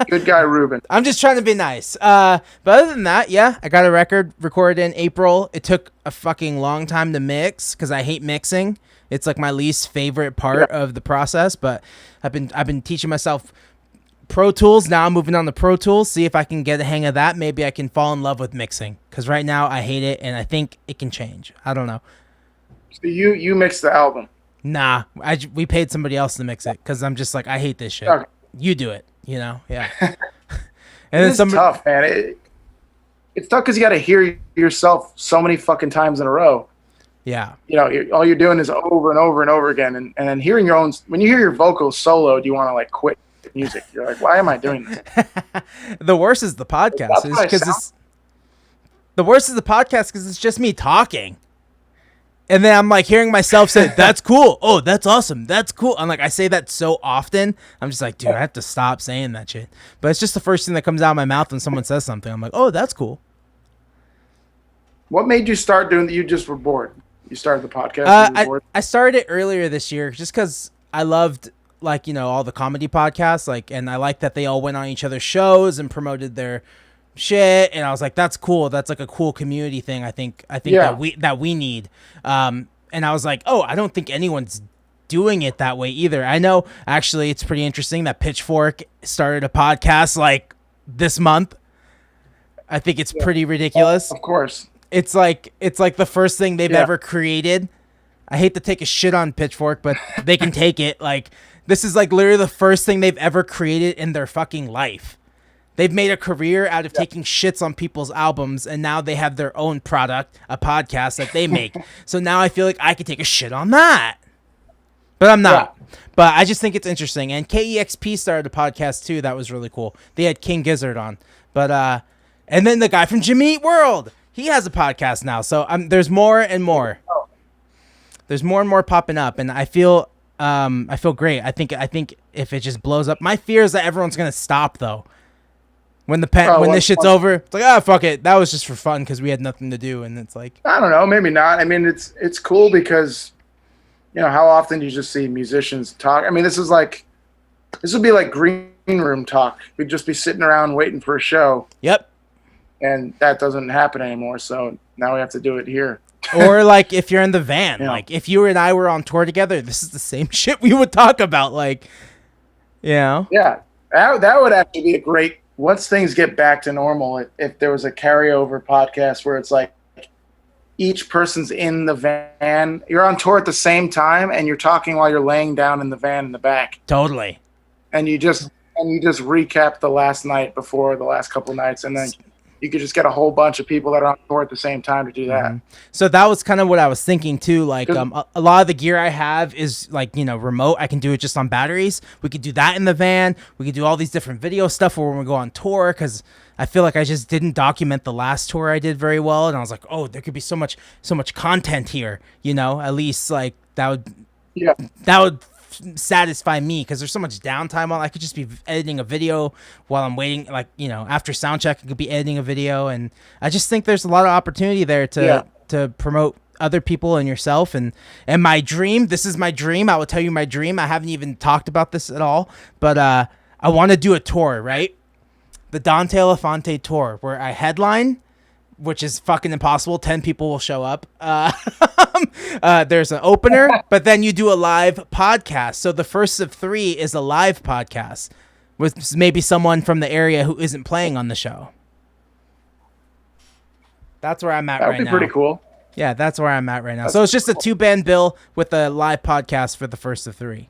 Good guy, Ruben. I'm just trying to be nice. But other than that, yeah, I got a record recorded in April. It took a fucking long time to mix because I hate mixing. It's my least favorite part of the process. But I've been teaching myself Pro Tools. Now I'm moving on to Pro Tools. See if I can get a hang of that. Maybe I can fall in love with mixing because right now I hate it, and I think it can change. I don't know. So you mixed the album? Nah, we paid somebody else to mix it because I'm just I hate this shit. Okay. You do it. Yeah. And then it's tough, man. It's tough because you got to hear yourself so many fucking times in a row. Yeah. All you're doing is over and over and over again, and then hearing your own. When you hear your vocals soloed, you want to quit music. You're like, why am I doing this? The worst is the podcast because it's just me talking. And then I'm hearing myself say, that's cool. Oh, that's awesome. That's cool. I'm I say that so often. I'm just dude, I have to stop saying that shit. But it's just the first thing that comes out of my mouth when someone says something. I'm oh, that's cool. What made you start doing that? You just were bored. You started the podcast. I started it earlier this year just because I loved all the comedy podcasts. And I like that they all went on each other's shows and promoted their shit, and I was that's cool. That's a cool community thing. I think that we need. And I was oh, I don't think anyone's doing it that way either. I know actually it's pretty interesting that Pitchfork started a podcast this month. I think it's pretty ridiculous. Of course. It's like the first thing they've ever created. I hate to take a shit on Pitchfork, but they can take it. Like, this is like literally the first thing they've ever created in their fucking life. They've made a career out of taking shits on people's albums, and now they have their own product, a podcast that they make. So now I feel like I could take a shit on that. But I'm not. Yeah. But I just think it's interesting. And KEXP started a podcast too. That was really cool. They had King Gizzard on. But and then the guy from Jimmy Eat World, he has a podcast now. So there's more and more. There's more and more popping up, and I feel great. I think if it just blows up, my fear is that everyone's gonna stop though. When when this shit's over, it's like, fuck it. That was just for fun because we had nothing to do, and it's like, I don't know, maybe not. I mean, it's cool because, you know, how often do you just see musicians talk? I mean, this would be like green room talk. We'd just be sitting around waiting for a show. Yep. And that doesn't happen anymore, so now we have to do it here. Or like if you're in the van, like if you and I were on tour together, this is the same shit we would talk about, like, you know? Yeah, that would actually be a great. Once things get back to normal, if there was a carryover podcast where it's like each person's in the van, you're on tour at the same time, and you're talking while you're laying down in the van in the back. Totally. And you just recap the last night before the last couple nights, and then you could just get a whole bunch of people that are on tour at the same time to do that. Mm-hmm. So that was kind of what I was thinking too. Like a lot of the gear I have is like, you know, remote. I can do it just on batteries. We could do that in the van. We could do all these different video stuff when we go on tour, because I feel like I just didn't document the last tour I did very well. And I was like, oh, there could be so much content here, you know, at least like that would satisfy me, because there's so much downtime on. I could just be editing a video while I'm waiting, like, you know, after sound check I could be editing a video, and I just think there's a lot of opportunity there to promote other people and yourself. And my dream, this is my dream, I will tell you my dream. I haven't even talked about this at all, but I want to do a tour, right? The Dante Elephante tour, where I headline, which is fucking impossible. 10 people will show up. There's an opener, but then you do a live podcast. So the first of 3 is a live podcast with maybe someone from the area who isn't playing on the show. That's where I'm at right now. That would be pretty cool. Yeah, that's where I'm at right now. So it's just a 2-band bill with a live podcast for the first of 3.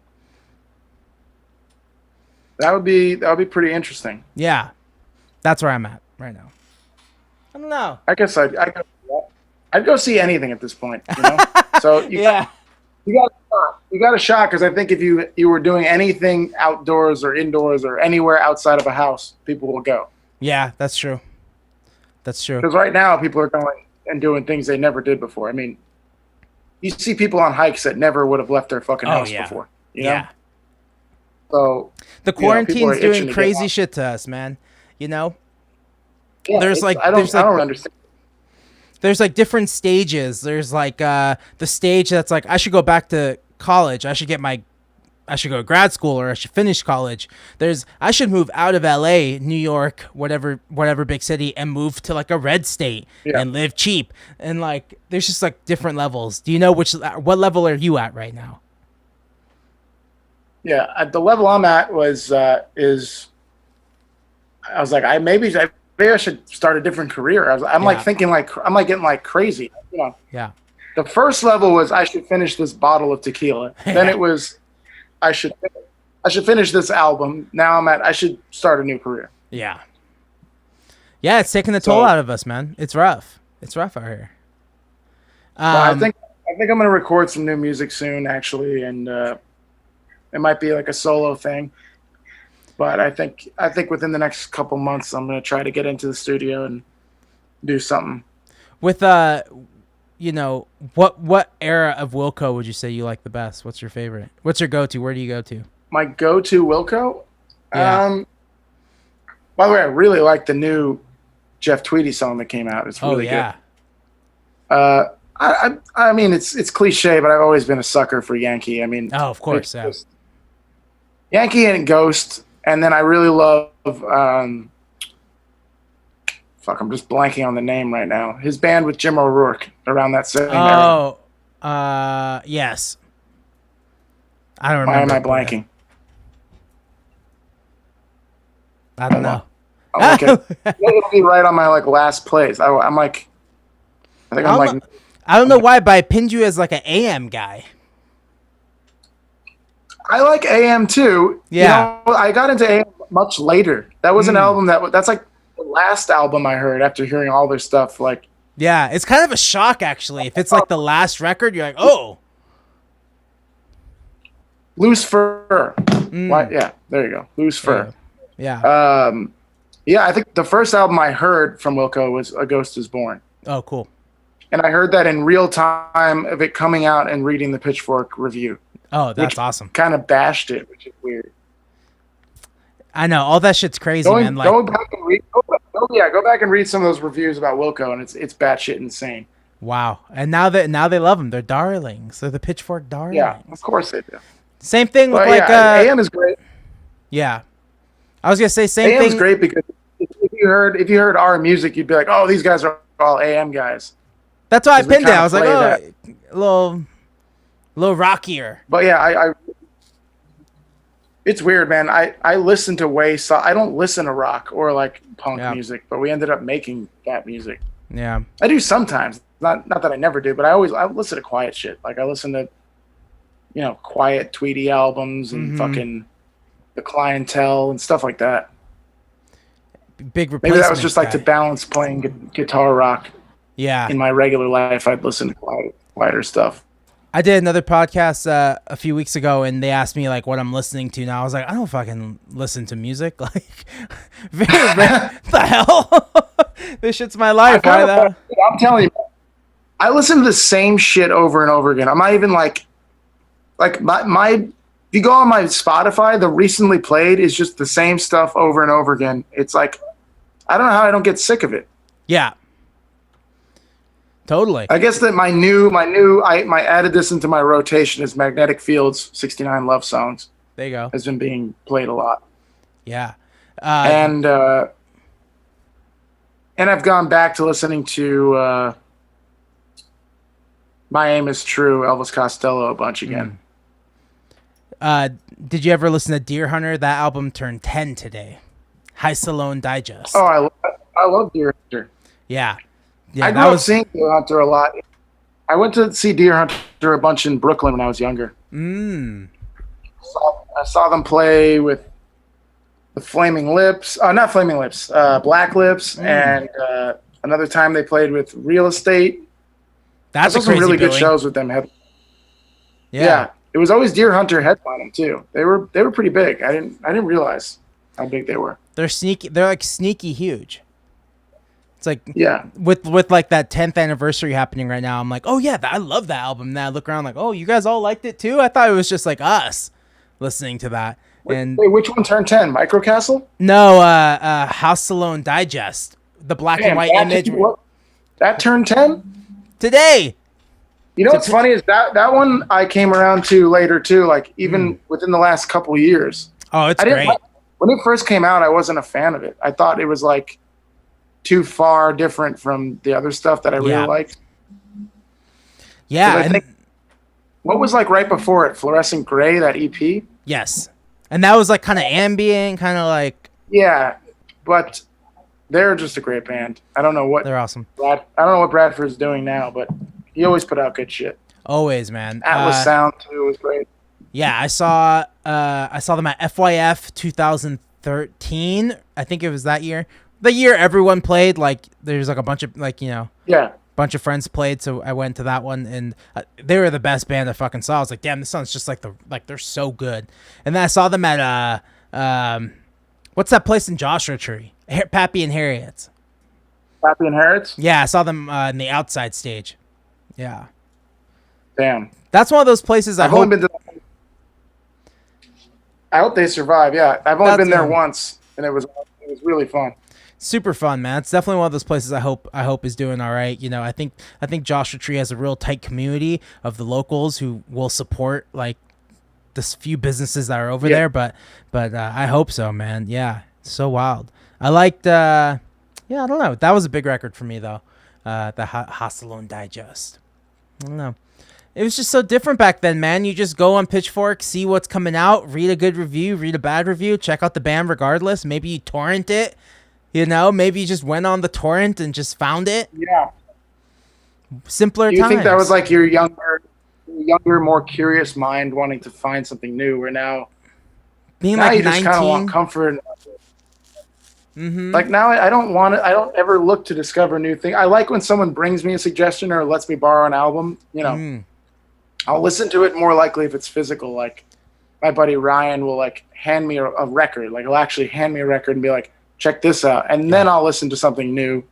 That would be pretty interesting. Yeah, that's where I'm at right now. I don't know. I guess I'd go see anything at this point, you know? So you got a shot, because I think if you were doing anything outdoors or indoors or anywhere outside of a house, people will go. Yeah, that's true. That's true. Because right now people are going and doing things they never did before. I mean, you see people on hikes that never would have left their fucking house before. You know? So the quarantine's doing crazy shit to us, man. You know? Yeah, I don't understand. There's like different stages. There's like the stage that's like, I should go back to college. I should go to grad school, or I should finish college. I should move out of LA, New York, whatever big city, and move to like a red state and live cheap. And like, there's just like different levels. Do you know what level are you at right now? Yeah, at the level I'm at I was like, maybe I should start a different career. I'm like thinking like, I'm like getting like crazy, you know? Yeah. The first level was I should finish this bottle of tequila. Then it was I should finish this album. Now I'm at I should start a new career. Yeah. Yeah, it's taking the toll out of us, man. It's rough. It's rough out here. I think I'm gonna record some new music soon, actually, and it might be like a solo thing. But I think within the next couple months, I'm gonna try to get into the studio and do something. With you know, what era of Wilco would you say you like the best? What's your favorite? What's your go-to? Where do you go to? My go-to Wilco? Yeah. By the way, I really like the new Jeff Tweedy song that came out. It's really good. I mean, it's cliche, but I've always been a sucker for Yankee. I mean, of course, yeah. Yankee and Ghost. And then I really love, I'm just blanking on the name right now. His band with Jim O'Rourke around that same era. Yes. I don't remember. Why am I blanking? I don't know. Like it'll be right on my like last place. I'm like, I think I'm like, I don't know why, but I pinned you as like an AM guy. I like AM too. Yeah. You know, I got into AM much later. That was an album that's like the last album I heard after hearing all their stuff. Like, yeah, it's kind of a shock actually. If it's like the last record, you're like, oh. Loose Fur. Why? Yeah, there you go. Loose Fur. Yeah. Yeah, I think the first album I heard from Wilco was A Ghost Is Born. Oh, cool. And I heard that in real time of it coming out and reading the Pitchfork review. Oh, that's awesome. Kind of bashed it, which is weird. I know. All that shit's crazy, man. Like, go back and read some of those reviews about Wilco, and it's batshit insane. Wow. And now they love them. They're darlings. They're the Pitchfork darlings. Yeah, of course they do. Same thing with AM is great. Yeah. I was gonna say same AM thing. is great because if you heard our music, you'd be like, oh, these guys are all AM guys. That's why I pinned it. I was like, oh, a little rockier. But yeah, I it's weird, man. I listen to I don't listen to rock or like punk music, but we ended up making that music. Yeah. I do sometimes. Not that I never do, but I listen to quiet shit. Like I listen to, quiet Tweety albums and fucking The Clientele and stuff like that. Big replacement. Maybe that was just like to balance playing guitar rock. Yeah. In my regular life, I'd listen to quieter stuff. I did another podcast a few weeks ago, and they asked me like what I'm listening to now. I was like, I don't fucking listen to music. Like, very rare. The hell? This shit's my life. I'm telling you, I listen to the same shit over and over again. I'm not even like my. If you go on my Spotify, the recently played is just the same stuff over and over again. It's like, I don't know how I don't get sick of it. Yeah. Totally. I guess that I added this into my rotation is Magnetic Fields 69 Love Songs. There you go. Has been being played a lot. Yeah. And I've gone back to listening to My Aim Is True, Elvis Costello a bunch again. Did you ever listen to Deer Hunter? That album turned 10 today. High Salone Digest. Oh, I love Deer Hunter. Yeah. I grew up seeing Deer Hunter a lot. I went to see Deer Hunter a bunch in Brooklyn when I was younger. I saw them play with the Flaming Lips. Not Flaming Lips. Black Lips. And another time they played with Real Estate. That's some really good shows with them. Yeah. It was always Deer Hunter headlining too. They were pretty big. I didn't realize how big they were. They're sneaky. They're like sneaky huge. It's like with like that 10th anniversary happening right now. I'm like, oh yeah, I love that album. Now I look around like, oh, you guys all liked it too. I thought it was just like us listening to that. Wait, which one turned 10? Microcastle? No, House Salone Digest. The black and white image. That turned 10 today. You know what's funny is that one I came around to later too. Like even within the last couple of years. Oh, it's great. When it first came out, I wasn't a fan of it. I thought it was like too far different from the other stuff that I really liked. Yeah. I think what was like right before it, Fluorescent Gray, that EP? Yes. And that was like kind of ambient, kind of like. Yeah, but they're just a great band. I don't know what they're awesome. I don't know what Bradford's doing now, but he always put out good shit. Always, man. Atlas Sound too was great. Yeah, I saw them at FYF 2013. I think it was that year. The year everyone played, like there's like a bunch of bunch of friends played, so I went to that one, and they were the best band I fucking saw. I was like, damn, this sounds just like they're so good. And then I saw them at what's that place in Joshua Tree? Pappy and Harriet's. Pappy and Harriet's? Yeah, I saw them in the outside stage. Yeah. Damn. That's one of those places I hope they survive. Yeah, I've only been there once, and it was really fun. Super fun, man. It's definitely one of those places I hope is doing all right. You know, I think Joshua Tree has a real tight community of the locals who will support like the few businesses that are over there. But I hope so, man. Yeah, it's so wild. I liked. I don't know. That was a big record for me though. The Hostelone Digest. I don't know. It was just so different back then, man. You just go on Pitchfork, see what's coming out, read a good review, read a bad review, check out the band regardless. Maybe you torrent it. You know, maybe you just went on the torrent and just found it. Yeah. Simpler Do you times. think that was like your younger, more curious mind wanting to find something new? Where now being now like you just kind of 19? want comfort. Mm-hmm. Like now, I don't want to. I don't ever look to discover new things. I like when someone brings me a suggestion or lets me borrow an album. You know, I'll listen to it more likely if it's physical. Like my buddy Ryan will like hand me a record. Like he'll actually hand me a record and be like, "Check this out," and then I'll listen to something new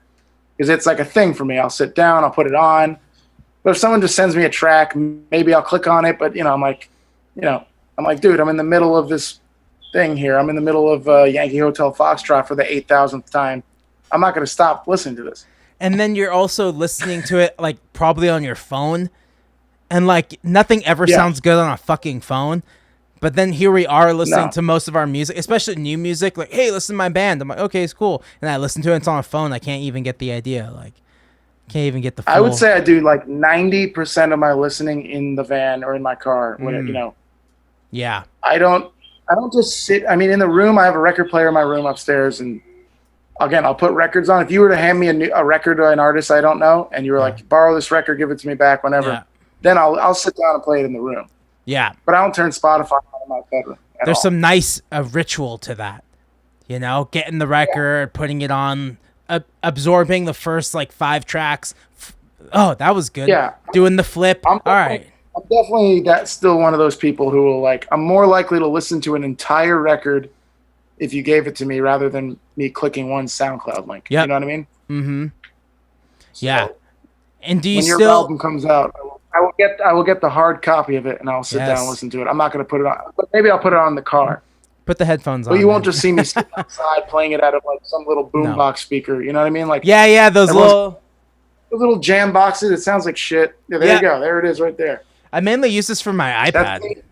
because it's like a thing for me. I'll sit down, I'll put it on. But if someone just sends me a track, maybe I'll click on it. But I'm like, dude, I'm in the middle of this thing here. I'm in the middle of Yankee Hotel Foxtrot for the 8,000th time. I'm not going to stop listening to this. And then you're also listening to it like probably on your phone, and like nothing ever sounds good on a fucking phone. But then here we are listening to most of our music, especially new music. Like, hey, listen to my band. I'm like, okay, it's cool. And I listen to it. It's on a phone. I can't even get the idea. Like, can't even get the. Full... I would say I do like 90% of my listening in the van or in my car. When Yeah. I don't just sit. I mean, in the room, I have a record player in my room upstairs, and again, I'll put records on. If you were to hand me a record to an artist I don't know, and you were like, borrow this record, give it to me back whenever, then I'll sit down and play it in the room. Yeah. But I don't turn Spotify on in my bedroom. There's some nice ritual to that. You know, getting the record, putting it on, absorbing the first like 5 tracks. Oh, that was good. Yeah. Doing the flip. All right. I'm definitely still one of those people who will like, I'm more likely to listen to an entire record if you gave it to me rather than me clicking one SoundCloud link. Yep. You know what I mean? Mm-hmm. So yeah. And do you when your album comes out, I will get the hard copy of it and I'll sit down and listen to it. I'm not going to put it on, but maybe I'll put it on in the car. Put the headphones on. But you won't just see me sitting outside playing it out of like some little boombox speaker. You know what I mean? Like those little jam boxes. It sounds like shit. Yeah, there you go. There it is, right there. I mainly use this for my iPad.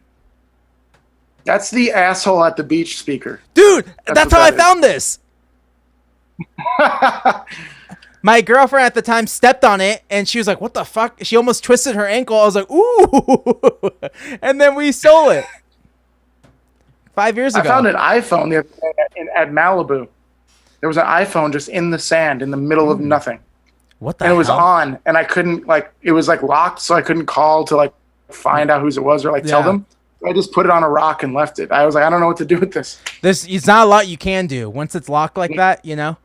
That's the asshole at the beach speaker. Dude, that's how I found this. My girlfriend at the time stepped on it, and she was like, what the fuck? She almost twisted her ankle. I was like, ooh. And then we stole it. 5 years ago. I found an iPhone the other day at Malibu. There was an iPhone just in the sand in the middle of nothing. What the hell? And it was hell? on, and I couldn't, like, it was, like, locked, so I couldn't call to, like, find out whose it was or, like, tell them. So I just put it on a rock and left it. I was like, I don't know what to do with this. It's not a lot you can do once it's locked like that, you know?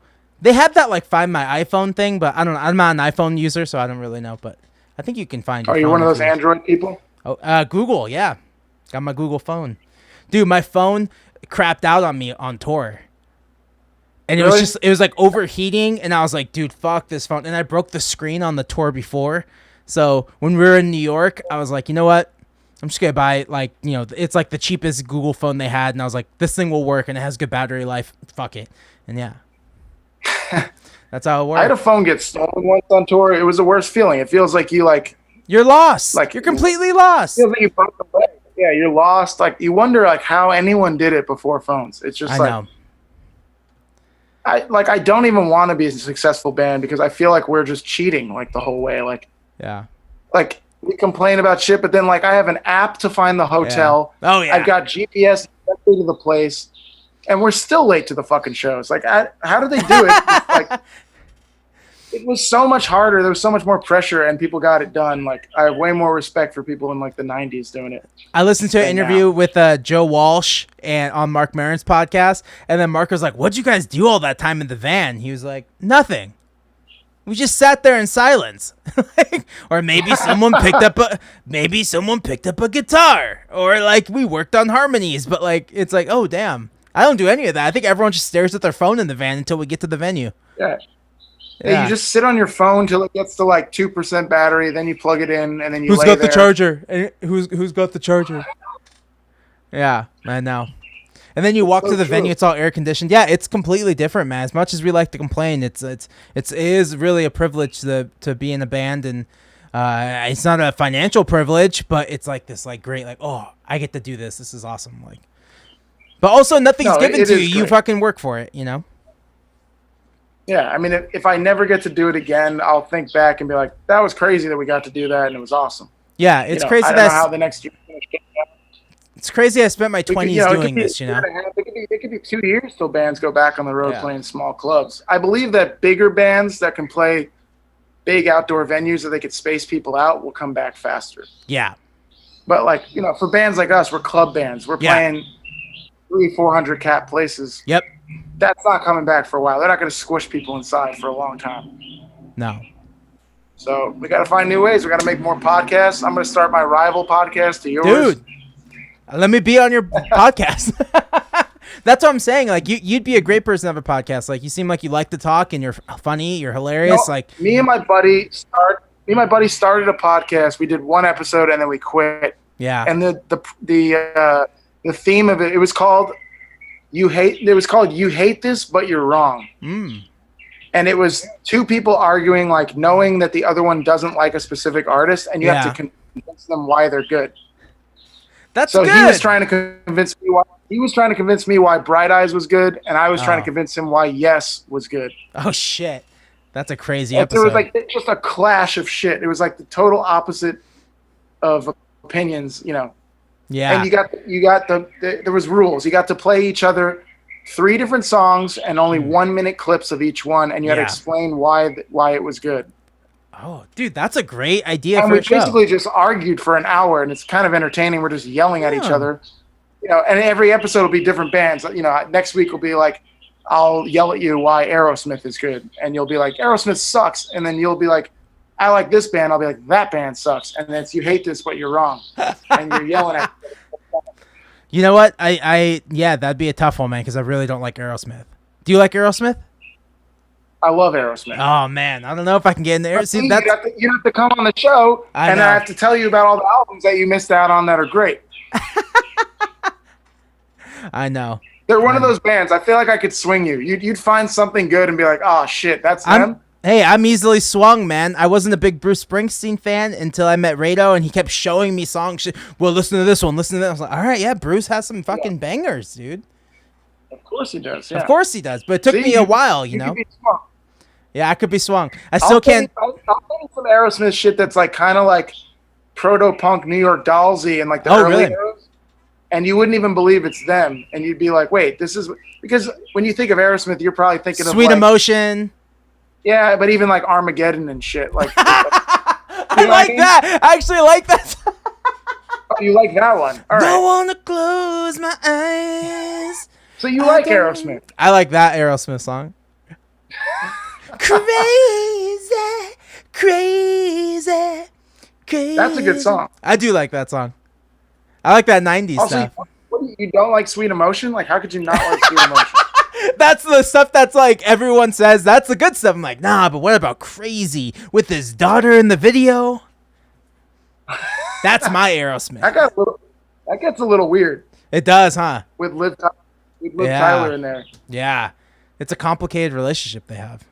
They have that, like, Find My iPhone thing, but I don't know. I'm not an iPhone user, so I don't really know, but I think you can find your phone. Are you one of those Android people? Oh, Google, yeah. Got my Google phone. Dude, my phone crapped out on me on tour. And it was like overheating, and I was like, dude, fuck this phone. And I broke the screen on the tour before. So when we were in New York, I was like, you know what? I'm just going to buy, like, you know, it's like the cheapest Google phone they had. And I was like, this thing will work, and it has good battery life. Fuck it. And yeah. That's how it works. I had a phone get stolen once on tour. It was the worst feeling. It feels like you're lost. Like you're completely lost. It feels like you broke the leg. Yeah, you're lost. Like you wonder like how anyone did it before phones. It's just know. I don't even want to be a successful band because I feel like we're just cheating like the whole way. Like like we complain about shit, but then like I have an app to find the hotel. Yeah. Oh yeah. I've got GPS directly to the place, and we're still late to the fucking shows. Like how do they do it? Like it was so much harder. There was so much more pressure, and people got it done. Like I have way more respect for people in like the '90s doing it. I listened to an interview with Joe Walsh and on Mark Maron's podcast, and then Mark was like, "What'd you guys do all that time in the van?" He was like, "Nothing. We just sat there in silence." Or maybe someone picked up a guitar, or like we worked on harmonies. But like it's like, oh damn, I don't do any of that. I think everyone just stares at their phone in the van until we get to the venue. Yeah. Yeah, you just sit on your phone till it gets to like 2% battery, then you plug it in, and then you Who's lay got there. the charger? Who's got the charger? Yeah, I know. And then you walk to the venue, it's all air conditioned. Yeah, it's completely different, man. As much as we like to complain, it is really a privilege to be in a band, and it's not a financial privilege, but it's like this like great like, oh, I get to do this. This is awesome. Like, but also nothing's given to you. You fucking work for it, you know. Yeah, I mean, if I never get to do it again, I'll think back and be like, that was crazy that we got to do that, and it was awesome. Yeah, it's crazy. I don't know how the next year finished. It's crazy. I spent my We could, 20s it doing could be this, a year and a half. It could be 2 years till bands go back on the road playing small clubs. I believe that bigger bands that can play big outdoor venues that they could space people out will come back faster. Yeah. But like, for bands like us, we're club bands. We're playing 300-400 cap places. Yep. That's not coming back for a while. They're not going to squish people inside for a long time. No. So we got to find new ways. We got to make more podcasts. I'm going to start my rival podcast to yours. Dude, let me be on your podcast. That's what I'm saying. Like you'd be a great person to have a podcast. Like you seem like you like to talk and you're funny, you're hilarious. Like me and my buddy started a podcast. We did one episode and then we quit. Yeah. And the theme of it was called You Hate This But You're Wrong. And it was two people arguing, like knowing that the other one doesn't like a specific artist, and you have to convince them why they're good. That's so good. He was trying to convince me why Bright Eyes was good, and I was trying to convince him why Yes was good. Oh shit, that's a crazy episode. It was like just a clash of shit. It was like the total opposite of opinions, Yeah. And you got there was rules. You got to play each other 3 different songs and only 1 minute clips of each one, and you had to explain why it was good. Oh, dude, that's a great idea. And we basically just argued for an hour, and it's kind of entertaining. We're just yelling at each other, And every episode will be different bands. Next week will be like, I'll yell at you why Aerosmith is good, and you'll be like, Aerosmith sucks, and then you'll be like, I like this band. I'll be like, that band sucks, and then it's You Hate This But You're Wrong, and you're yelling at. You know what? That'd be a tough one, man, because I really don't like Aerosmith. Do you like Aerosmith? I love Aerosmith. Oh, man. I don't know if I can get in there. See, you have to come on the show, I have to tell you about all the albums that you missed out on that are great. I know. They're one of those bands. I feel like I could swing you. You'd find something good and be like, oh, shit, that's them. Hey, I'm easily swung, man. I wasn't a big Bruce Springsteen fan until I met Rado, and he kept showing me songs. Well, listen to this one. Listen to that. I was like, all right, yeah, Bruce has some fucking bangers, dude. Of course he does, yeah. Of course he does, but it took me a while, you know? Could be swung. Yeah, I could be swung. I still can't. I'll tell you some Aerosmith shit that's like kind of like proto-punk New York Dollsy and like the early eras, and you wouldn't even believe it's them, and you'd be like, wait, this is... Because when you think of Aerosmith, you're probably thinking of Sweet Emotion. Yeah, but even like Armageddon and shit. Like, I like that. I actually like that. Oh, you like that one? All right. Don't wanna close my eyes. So you like Aerosmith? I like that Aerosmith song. Crazy, crazy, crazy. That's a good song. I do like that song. I like that 90s stuff. You don't like Sweet Emotion? Like, how could you not like Sweet Emotion? That's the stuff that's like everyone says that's the good stuff. I'm like, nah, but what about Crazy with his daughter in the video? That's my Aerosmith. That gets a little weird. It does, huh? With Liv Tyler in there. Yeah. It's a complicated relationship they have.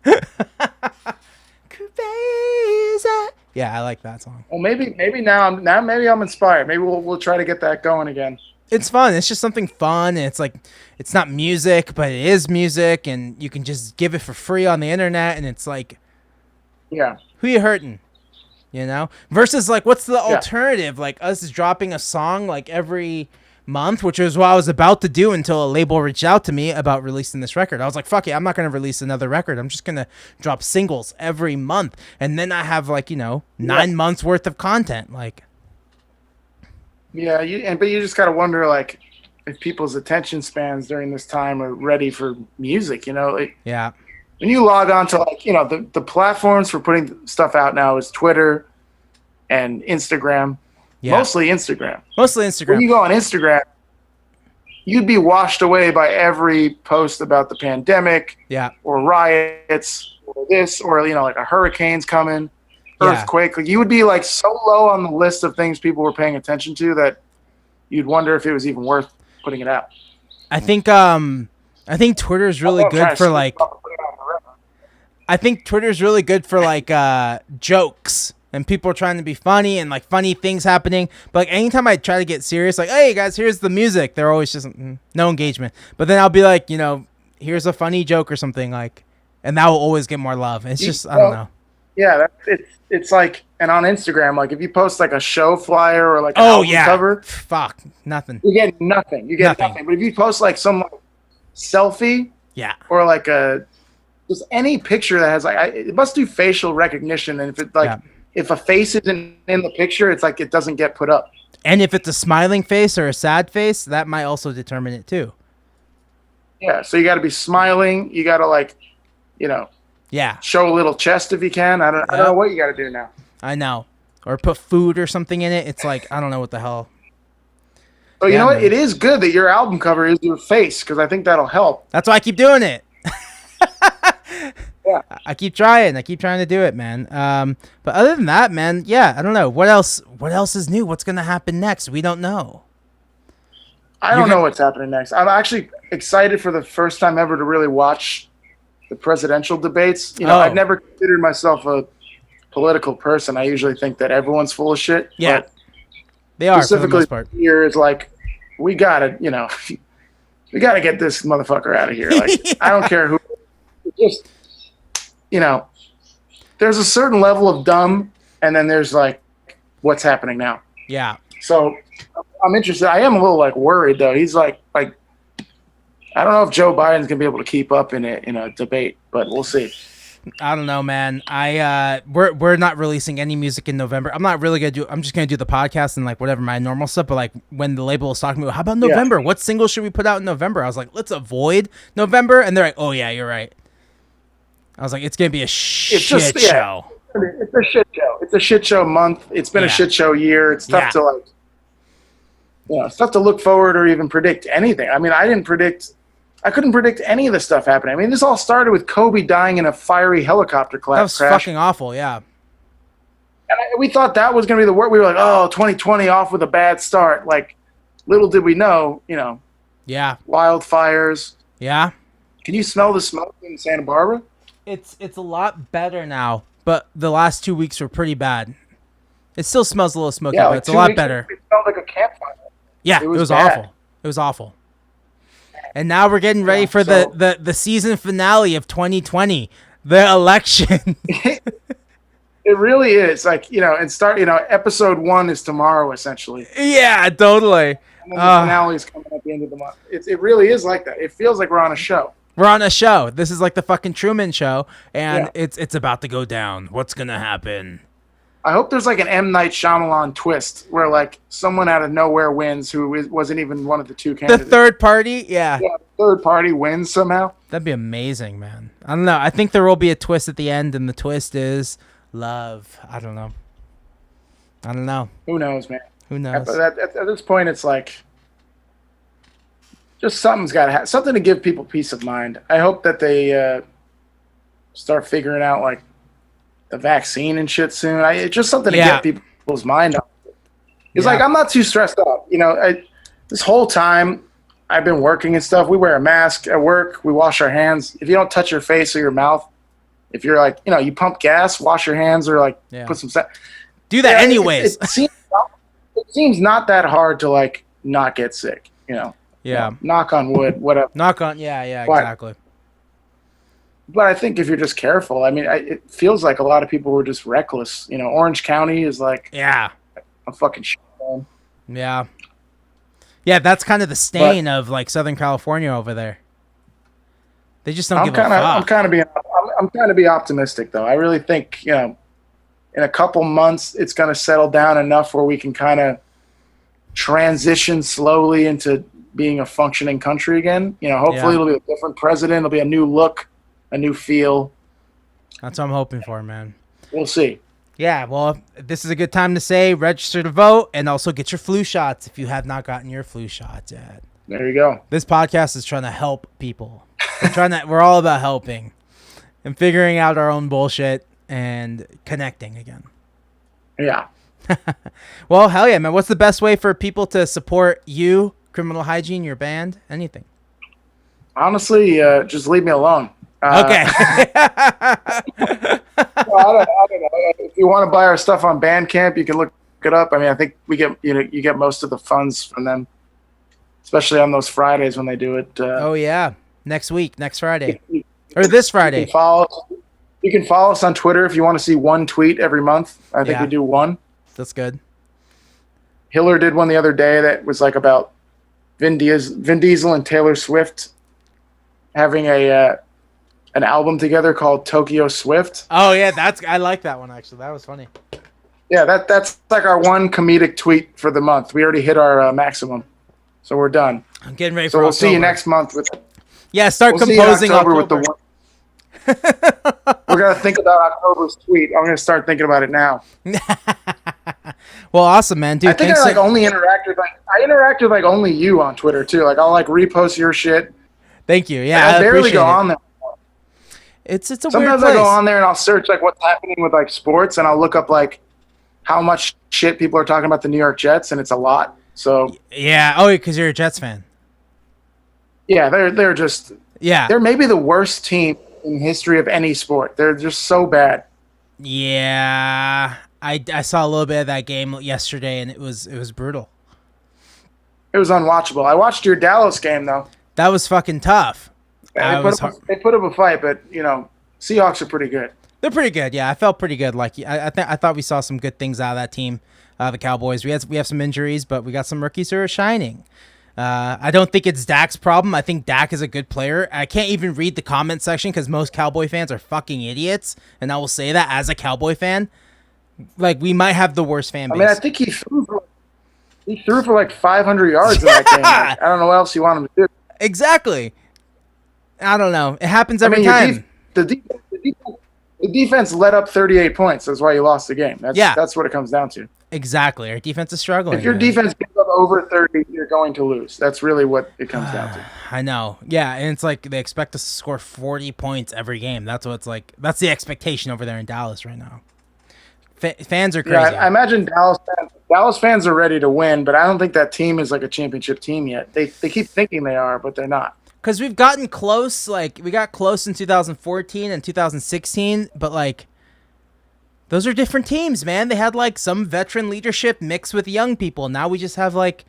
Crazy. Yeah, I like that song. Well, maybe I'm inspired. Maybe we'll try to get that going again. It's fun. It's just something fun, and it's like it's not music, but it is music, and you can just give it for free on the internet, and it's like, yeah, who you hurting, you know? Versus like, what's the alternative? Like us dropping a song like every month, which is what I was about to do until a label reached out to me about releasing this record. I was like, fuck it, I'm not going to release another record. I'm just going to drop singles every month, and then I have like 9 months worth of content, like. Yeah, but you just gotta wonder, like, if people's attention spans during this time are ready for music. Like, yeah. When you log on to the platforms for putting stuff out now is Twitter and Instagram. Yeah. Mostly Instagram. When you go on Instagram, you'd be washed away by every post about the pandemic. Yeah. Or riots or this or like a hurricane's coming. Earthquake. Like, you would be like so low on the list of things people were paying attention to that you'd wonder if it was even worth putting it out. I think Twitter is really good for like. I think Twitter is really good for like jokes and people are trying to be funny and like funny things happening. But like anytime I try to get serious, like, hey guys, here's the music, they're always just no engagement. But then I'll be like, here's a funny joke or something like, and that will always get more love. It's just I don't know. Yeah, it's like, and on Instagram, like if you post like a show flyer or like an Oh album yeah. cover, Fuck. Nothing. you get nothing. You get nothing. But if you post like some selfie Yeah. or like a just any picture that has like it must do facial recognition, and if it like if a face isn't in the picture, it's like it doesn't get put up. And if it's a smiling face or a sad face, that might also determine it too. Yeah, so you got to be smiling. You got to like, you know, show a little chest if you can. I don't know what you got to do now. I know, or put food or something in it. It's like I don't know what the hell. So you know what? It is good that your album cover is your face because I think that'll help. That's why I keep doing it. Yeah, I keep trying to do it, man. But other than that, man, yeah, I don't know what else is new. What's gonna happen next? We don't know. I don't know what's happening next. I'm actually excited for the first time ever to really watch the presidential debates. You know, I've never considered myself a political person. I usually think that everyone's full of shit. Yeah, but they are. Specifically, for the most part. Here is like, we gotta get this motherfucker out of here. Like, I don't care who. Just, you know, there's a certain level of dumb, and then there's like, what's happening now? Yeah. So I'm interested. I am a little like worried though. He's like I don't know if Joe Biden's gonna be able to keep up in a debate, but we'll see. I don't know, man. We're not releasing any music in November. I'm not really I'm just gonna do the podcast and like whatever my normal stuff. But like when the label was talking to me, how about November? What single should we put out in November? I was like, let's avoid November, and they're like, oh yeah, you're right. I was like, it's gonna be a shit show. It's a shit show. It's a shit show month. It's been a shit show year. It's tough to like, it's tough to look forward or even predict anything. I mean, I couldn't predict any of the stuff happening. I mean, this all started with Kobe dying in a fiery helicopter crash. That was fucking awful, yeah. And we thought that was going to be the word. We were like, oh, 2020 off with a bad start. Like, little did we know, Yeah. Wildfires. Yeah. Can you smell the smoke in Santa Barbara? It's a lot better now, but the last 2 weeks were pretty bad. It still smells a little smoky, but it's a lot better. It smelled like a campfire. Yeah, it was awful. It was awful. And now we're getting ready for the season finale of 2020, the election. It really is. Like, episode 1 is tomorrow, essentially. Yeah, totally. And then the finale is coming at the end of the month. It really is like that. It feels like we're on a show. We're on a show. This is like the fucking Truman Show, and it's about to go down. What's going to happen? I hope there's like an M. Night Shyamalan twist where like someone out of nowhere wins who wasn't even one of the two candidates. The third party? Yeah. Yeah, the third party wins somehow. That'd be amazing, man. I don't know. I think there will be a twist at the end, and the twist is love. I don't know. Who knows, man? Who knows? At this point, it's like just something's got to happen. Something to give people peace of mind. I hope that they start figuring out like the vaccine and shit soon. It's just something to get people's mind up. It's like I'm not too stressed out. This whole time I've been working and stuff. We wear a mask at work. We wash our hands. If you don't touch your face or your mouth, if you're like, you pump gas, wash your hands or like put some. Do that anyways. It seems not that hard to like not get sick. Yeah. Knock on wood. Whatever. Knock on. Yeah. Exactly. But I think if you're just careful, I mean, it feels like a lot of people were just reckless. Orange County is like a fucking shit. Yeah. Yeah, that's kind of the stain of like Southern California over there. They just don't give a fuck. I'm kind of being optimistic though. I really think in a couple months it's going to settle down enough where we can kind of transition slowly into being a functioning country again. Hopefully it'll be a different president. It'll be a new look. A new feel. That's what I'm hoping for, man. We'll see. Yeah, well, this is a good time to say register to vote and also get your flu shots if you have not gotten your flu shots yet. There you go. This podcast is trying to help people. We're all about helping and figuring out our own bullshit and connecting again. Yeah. Well, hell yeah, man. What's the best way for people to support you, Criminal Hygiene, your band, anything? Honestly, just leave me alone. Okay. I don't know. If you want to buy our stuff on Bandcamp, you can look it up. I mean, I think we get you get most of the funds from them, especially on those Fridays when they do it. Oh yeah, next Friday, or this Friday. You can follow us on Twitter if you want to see one tweet every month. I think we do one. That's good. Hiller did one the other day that was like about Vin Diesel and Taylor Swift having an album together called Tokyo Swift. Oh yeah, I like that one actually. That was funny. Yeah, that's like our one comedic tweet for the month. We already hit our maximum, so we're done. I'm getting ready for. So we'll October. see you next month with. Start composing October with the one. We're gonna think about October's tweet. I'm gonna start thinking about it now. Well, awesome, man, dude. I think I only interact with like only you on Twitter too. Like I'll like repost your shit. Thank you. Yeah, I barely go on there. It's a Sometimes weird place. I go on there and I'll search like what's happening with like sports, and I'll look up like how much shit people are talking about the New York Jets, and it's a lot. So yeah, because you're a Jets fan. Yeah, they're just they're maybe the worst team in history of any sport. They're just so bad. Yeah, I saw a little bit of that game yesterday, and it was brutal. It was unwatchable. I watched your Dallas game though. That was fucking tough. They put up a fight, but Seahawks are pretty good. They're pretty good. Yeah, I felt pretty good. Like I thought we saw some good things out of that team, the Cowboys. We have some injuries, but we got some rookies who are shining. I don't think it's Dak's problem. I think Dak is a good player. I can't even read the comment section because most Cowboy fans are fucking idiots, and I will say that as a Cowboy fan. Like, we might have the worst fan base. I mean, I think he threw for like 500 yards in that game. Like, I don't know what else you want him to do. Exactly. I don't know. It happens every time. The defense let up 38 points. That's why you lost the game. That's what it comes down to. Exactly. Our defense is struggling. If your defense gives up over 30, you're going to lose. That's really what it comes down to. I know. Yeah, and it's like they expect us to score 40 points every game. That's what it's like. That's the expectation over there in Dallas right now. Fans are crazy. Yeah, I imagine Dallas fans are ready to win, but I don't think that team is like a championship team yet. They keep thinking they are, but they're not. Because we've gotten close. Like, we got close in 2014 and 2016, but like, those are different teams, man. They had like some veteran leadership mixed with young people. Now we just have like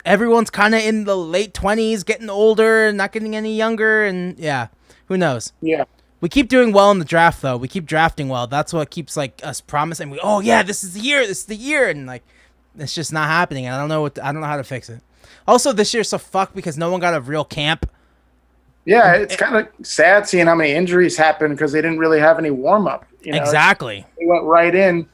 everyone's kind of in the late 20s, getting older and not getting any younger. And yeah, who knows? Yeah. We keep doing well in the draft, though. We keep drafting well. That's what keeps like us promising. This is the year. This is the year. And like, it's just not happening. I don't know how to fix it. Also, this year's so fucked because no one got a real camp. Yeah, it's kind of sad seeing how many injuries happened because they didn't really have any warm up. Exactly. They went right in,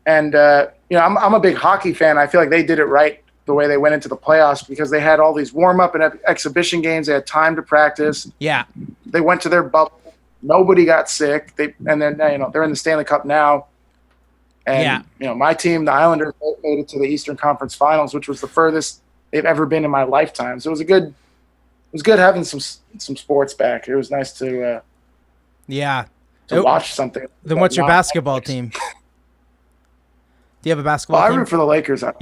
and I'm a big hockey fan. I feel like they did it right the way they went into the playoffs because they had all these warm up and exhibition games. They had time to practice. Yeah. They went to their bubble. Nobody got sick. They're in the Stanley Cup now. And my team, the Islanders, made it to the Eastern Conference Finals, which was the furthest they've ever been in my lifetime. So it was good having some sports back. It was nice to watch something. Then what's your basketball team? Do you have a basketball team? I root for the Lakers. I'm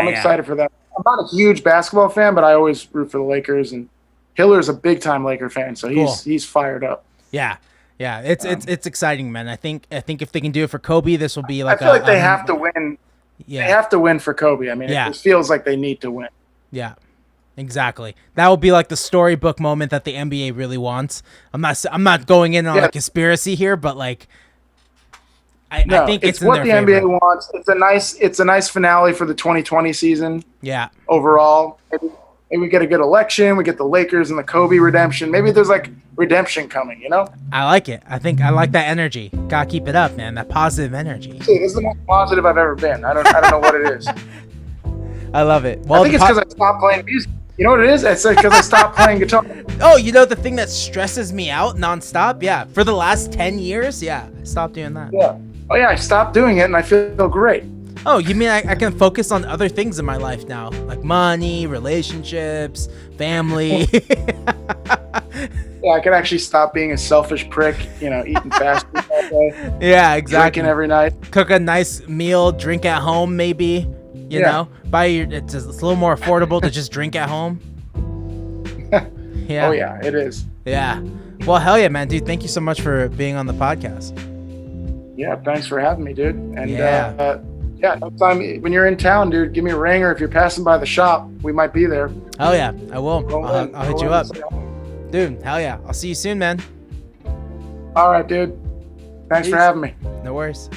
excited for them. I'm not a huge basketball fan, but I always root for the Lakers. And Hiller's a big-time Laker fan, so he's fired up. Yeah. Yeah, it's exciting, man. I think if they can do it for Kobe, this will be like. I feel like they have to win. Yeah, they have to win for Kobe. I mean, it feels like they need to win. Yeah, exactly. That will be like the storybook moment that the NBA really wants. I'm not going in on a conspiracy here, but like, I think it's what the NBA wants. It's a nice finale for the 2020 season. Yeah. Overall, maybe we get a good election. We get the Lakers and the Kobe redemption. Maybe there's like redemption coming, I like it. I like that energy. Gotta keep it up, man. That positive energy. Dude, this is the most positive I've ever been. I don't know what it is. I love it. Well, I think it's because I stopped playing music. You know what it is? It's because I stopped playing guitar. Oh, the thing that stresses me out nonstop? Yeah. For the last 10 years? Yeah. I stopped doing that. Yeah. Oh, yeah. I stopped doing it and I feel great. Oh, you mean I can focus on other things in my life now? Like money, relationships, family. Yeah, I can actually stop being a selfish prick, eating fast food all day. Yeah, exactly. Drinking every night. Cook a nice meal, drink at home maybe, you know? It's a little more affordable to just drink at home. Yeah. Oh, yeah, it is. Yeah. Well, hell yeah, man. Dude, thank you so much for being on the podcast. Yeah, thanks for having me, dude. And sometime when you're in town, dude, give me a ring, or if you're passing by the shop, we might be there. Oh yeah, I will. I'll hit you up. Dude, hell yeah. I'll see you soon, man. All right, dude. Thanks for Peace. having me. No worries.